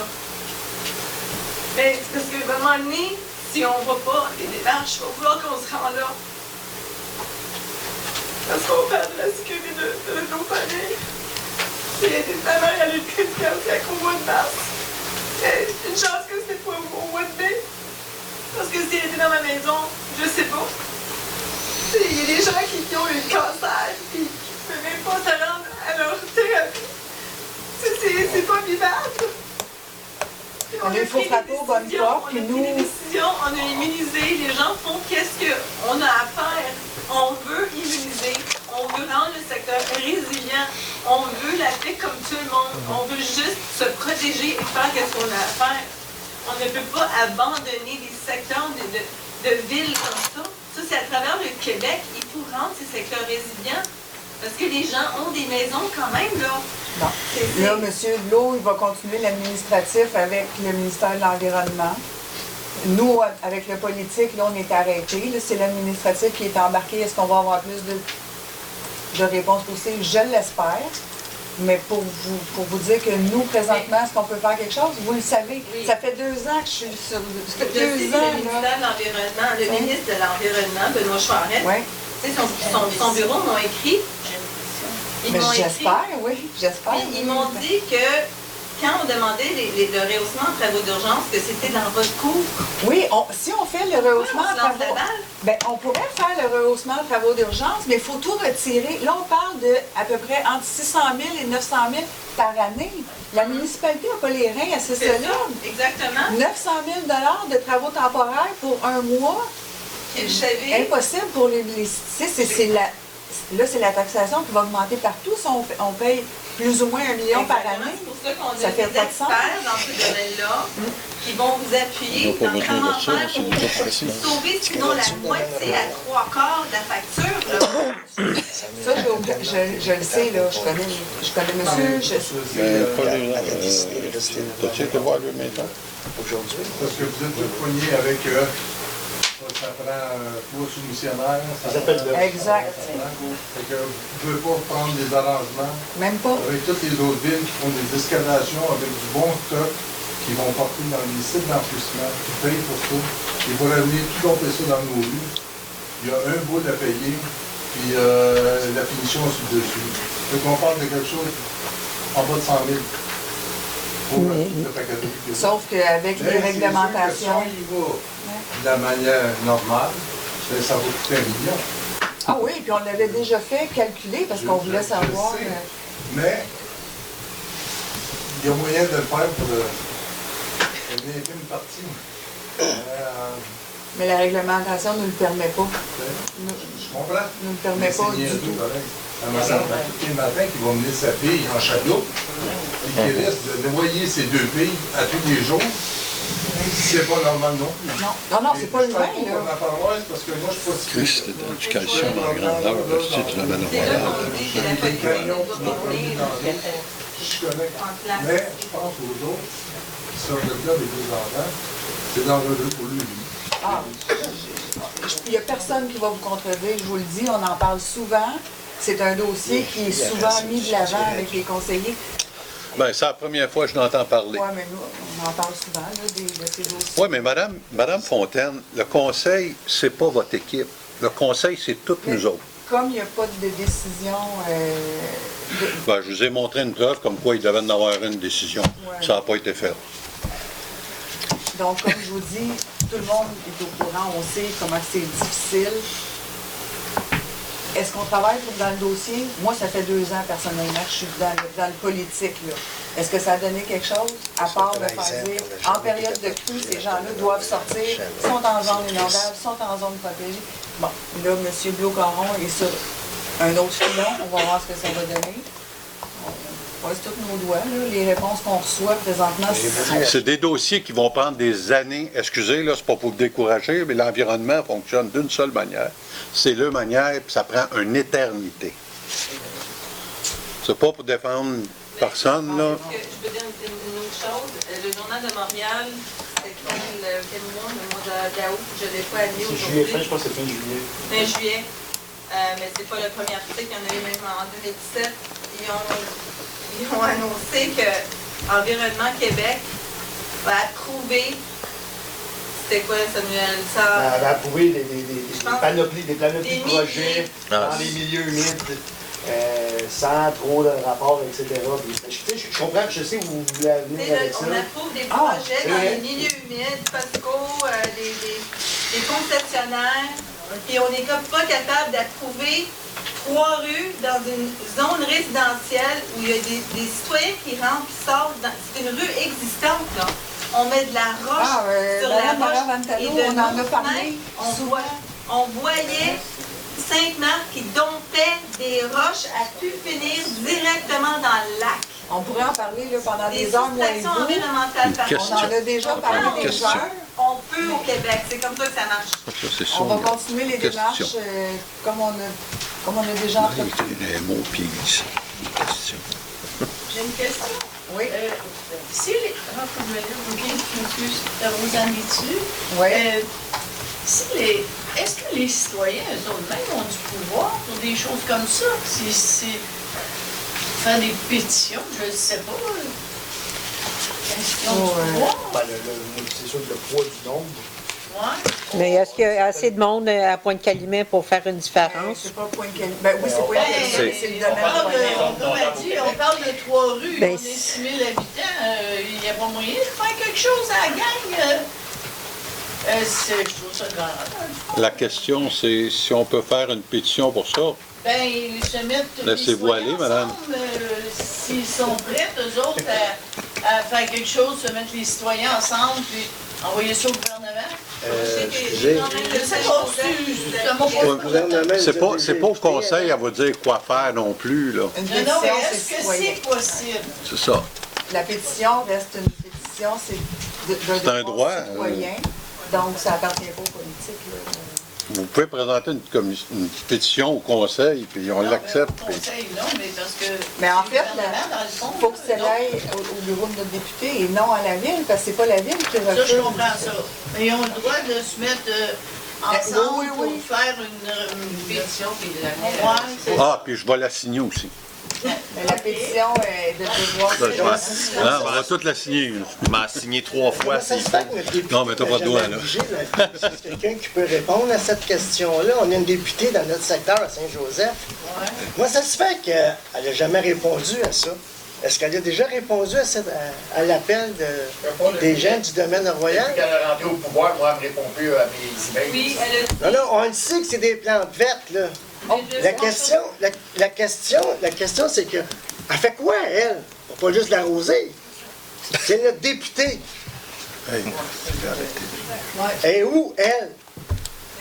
Mais c'est parce qu'à un moment donné, si on ne va pas les démarches, il va falloir qu'on se rende là. Parce qu'on parle de la sécurité de nos familles. Ma mère, elle a eu une crise cardiaque au mois de mars. Une chance que c'était pas au mois de mai. Parce que si elle était dans ma maison, je sais pas. Il y a des gens qui ont eu le cancer et qui ne peuvent même pas se rendre à leur thérapie. C'est pas vivable. Il faut frapper aux bonnes portes. On a pris des décisions, on a immunisé. Les gens font qu'est-ce qu'on a à faire. On veut immuniser. On veut rendre le secteur résilient. On veut la paix comme tout le monde. On veut juste se protéger et faire ce qu'on a à faire. On ne peut pas abandonner des secteurs de villes comme ça. Ça, c'est à travers le Québec. Il faut rendre ces secteurs résilients. Parce que les gens ont des maisons quand même, là. Non. Là, M. Delot, il va continuer l'administratif avec le ministère de l'Environnement. Nous, avec le politique, là, on est arrêtés. C'est l'administratif qui est embarqué. Est-ce qu'on va avoir plus de réponses possibles? Je l'espère. Mais pour vous dire que nous, présentement, est-ce qu'on peut faire quelque chose? Vous le savez, oui. Ça fait 2 ans que je suis sur... Ça fait 2 Le ans, ministère de l'Environnement, le ministre de l'Environnement, Benoît Charette, son bureau m'ont écrit. Mais j'espère, oui, j'espère. Ils m'ont dit que quand on demandait le rehaussement en travaux d'urgence, que c'était dans votre cours. Oui, si on fait le rehaussement en travaux... Ben, on pourrait faire le rehaussement en travaux d'urgence, mais il faut tout retirer. Là, on parle de à peu près entre 600 000 et 900 000 par année. La municipalité n'a pas les reins assez solides. Exactement. 900 000 de travaux temporaires pour un mois. Et vous savez... Impossible pour les Là, c'est la taxation qui va augmenter partout. Si on paye plus ou moins 1 million par année. C'est pour ça qu'on Ça a fait des pas de sens. experts dans ce domaine-là qui vont vous appuyer dans comment faire pour sauver sinon la moitié à 3/4 de la facture. Là. Ça, je le sais, là. Je connais monsieur. T'as-tu été voir lui maintenant? Aujourd'hui. Parce que vous êtes poigné avec ça prend 3 soumissionnaires. Exact. Fait que vous ne pouvez pas prendre des arrangements. Même pas. Avec toutes les autres villes qui font des escalations avec du bon stock, qui vont porter dans les sites d'enfouissement, qui payent pour tout. Ils vont revenir tout domper ça dans nos rues. Il y a un bout à payer, puis la finition sur le dessus. Fait qu'on parle de quelque chose en bas de 100 000. Sauf qu'avec les réglementations... De la manière normale, ça va coûter 1 million. Ah oui, puis on l'avait déjà fait calculer parce qu'on voulait savoir... Mais il y a moyen de le faire pour une infime partie. Mais la réglementation ne nous le permet pas. Je comprends. Ne nous le permet pas du tout. Ma soeur, tous les matins, qui va mener sa fille en chaloupe, et qui risque de noyer ses 2 filles à tous les jours. C'est pas normal, non? Non, c'est pas le même, là. Parce que moi, je suis pas... Christ, l'éducation en grandeur, tu l'avais normal. Je connais. Mais je pense aux autres qui sortent de là, les 2 enfants, c'est dangereux pour lui. Ah, il n'y a personne qui va vous contredire, je vous le dis, on en parle souvent. C'est un dossier qui est souvent mis de l'avant avec les conseillers. Bien, c'est la première fois que je l'entends parler. Oui, mais nous, on en parle souvent là, de ces dossiers. Oui, mais Madame Fontaine, le conseil, c'est pas votre équipe. Le conseil, c'est toutes nous autres. Comme il n'y a pas de décision... Ben, je vous ai montré une preuve comme quoi il devait en avoir une décision. Ouais. Ça n'a pas été fait. Donc, comme je vous dis, tout le monde est au courant, on sait comment c'est difficile. Est-ce qu'on travaille dans le dossier? Moi, ça fait 2 ans, personnellement, que je suis dans le politique, là. Est-ce que ça a donné quelque chose? À part de faire dire, en période de crue, ces gens-là doivent sortir, sont en zone inondable, sont en zone protégée. Bon, là, M. Bloucaron est sur un autre filon. On va voir ce que ça va donner. On passe tous nos doigts, là. Les réponses qu'on reçoit présentement, C'est des dossiers qui vont prendre des années. Excusez, là, c'est pas pour vous décourager, mais l'environnement fonctionne d'une seule manière. C'est la manière, puis ça prend une éternité. C'est pas pour défendre personne, là. Je veux dire une autre chose. Le Journal de Montréal, c'est quel mois? Le mois d'août, je ne l'ai pas admis aujourd'hui. Juillet, je pense que c'est fin juillet. Fin juillet. Mais c'est pas le premier article, il y en a eu même en 2017. Ils ont annoncé que Environnement Québec va approuver, c'était quoi Samuel? Ça va approuver des panoplies de projets dans les milieux humides, sans trop de rapports, etc. Je comprends, je sais où vous voulez venir avec ça. On approuve des projets dans les milieux humides, Costco, des concessionnaires, et on n'est pas capable d'approuver 3 rues dans une zone résidentielle où il y a des citoyens qui rentrent, qui sortent. C'est une rue existante, là. On met de la roche sur la roche. Et de on en a parlé. On voyait Sainte-Marthe qui domptait des roches à pu finir directement dans le lac. On pourrait en parler là, pendant des heures, moi et vous. Environnementales. On en a déjà parlé des heures. On peut au Québec, c'est comme ça que ça marche. On va continuer les démarches comme on a déjà fait. Les mots puis ici. Question. J'ai une question. Oui. Si les... Rosanne dessus. Oui. Est-ce que les citoyens, eux-mêmes, ont du pouvoir pour des choses comme ça? C'est faire des pétitions, je ne sais pas. Est-ce qu'ils ont du pouvoir? C'est sûr que le poids du nombre. Ouais. Mais est-ce qu'il y a assez de monde à Pointe-Calumet pour faire une différence? C'est pas Pointe-Calumet. Ben oui, c'est Pointe-Calumet, c'est le domaine. On parle de 3 rues, Ben, on est 6 000 habitants. Il n'y a pas moyen de faire quelque chose à la gang. Je trouve ça grave. La question, c'est si on peut faire une pétition pour ça. Ben, se mettre tous les Laissez-vous aller, citoyens madame. ensemble, s'ils sont prêts, eux autres, à faire quelque chose, se mettre les citoyens ensemble, puis envoyer ça au gouvernement. Excusez. C'est pas au conseil à vous dire quoi faire non plus, là. Une Non, pétition, mais c'est est-ce que citoyen. c'est possible? C'est ça. La pétition reste une pétition, c'est un droit, citoyen. Donc, ça appartient pas aux politiques. Là. Vous pouvez présenter une pétition au conseil, puis on l'accepte. Conseil, non, mais parce que... Mais en fait, il il faut que ça aille au bureau de notre député et non à la ville, parce que c'est pas la ville qui refuse. Ça, je comprends ça. Mais ils ont le droit de se mettre ensemble pour faire une pétition. Ah, puis je vais la signer aussi. Mais la pétition est de devoir... On va toute la signer. Je m'en signé 3 fois s'il faut. Non, mais t'as pas de doigt, là. C'est quelqu'un qui peut répondre à cette question-là. On a une députée dans notre secteur à Saint-Joseph. Ouais. Moi, ça se fait qu'elle n'a jamais répondu à ça. Est-ce qu'elle a déjà répondu à l'appel des gens du domaine royal? Depuis qu'elle est rentrée au pouvoir, moi, elle ne me répond plus à mes emails. Oui, elle a dit... Non, on le sait que c'est des plantes vertes, là. La question, c'est que, elle fait quoi, elle? Pour pas juste l'arroser. C'est notre députée. Elle est où, elle?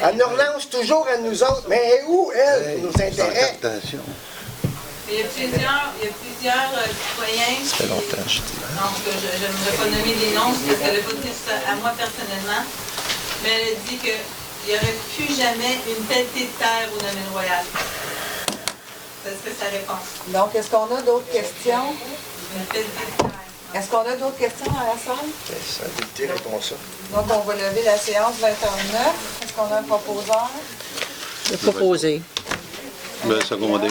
Elle nous relance toujours à nous autres, mais elle est où, elle, pour nos intérêts? Il y a plusieurs citoyens qui... Ça fait longtemps, je dis. Donc, je n'aimerais pas nommer des noms, parce qu'elle n'a pas dit ça à moi personnellement, mais elle a dit qu'il n'y aurait plus jamais une pelletée de terre au domaine royal. C'est sa réponse. Donc, est-ce qu'on a d'autres questions? Une pelletée de terre. Est-ce qu'on a d'autres questions dans la salle? Ça, député répond ça. Donc, on va lever la séance 20h09. Est-ce qu'on a un proposeur? Le proposer. Ben, secondé.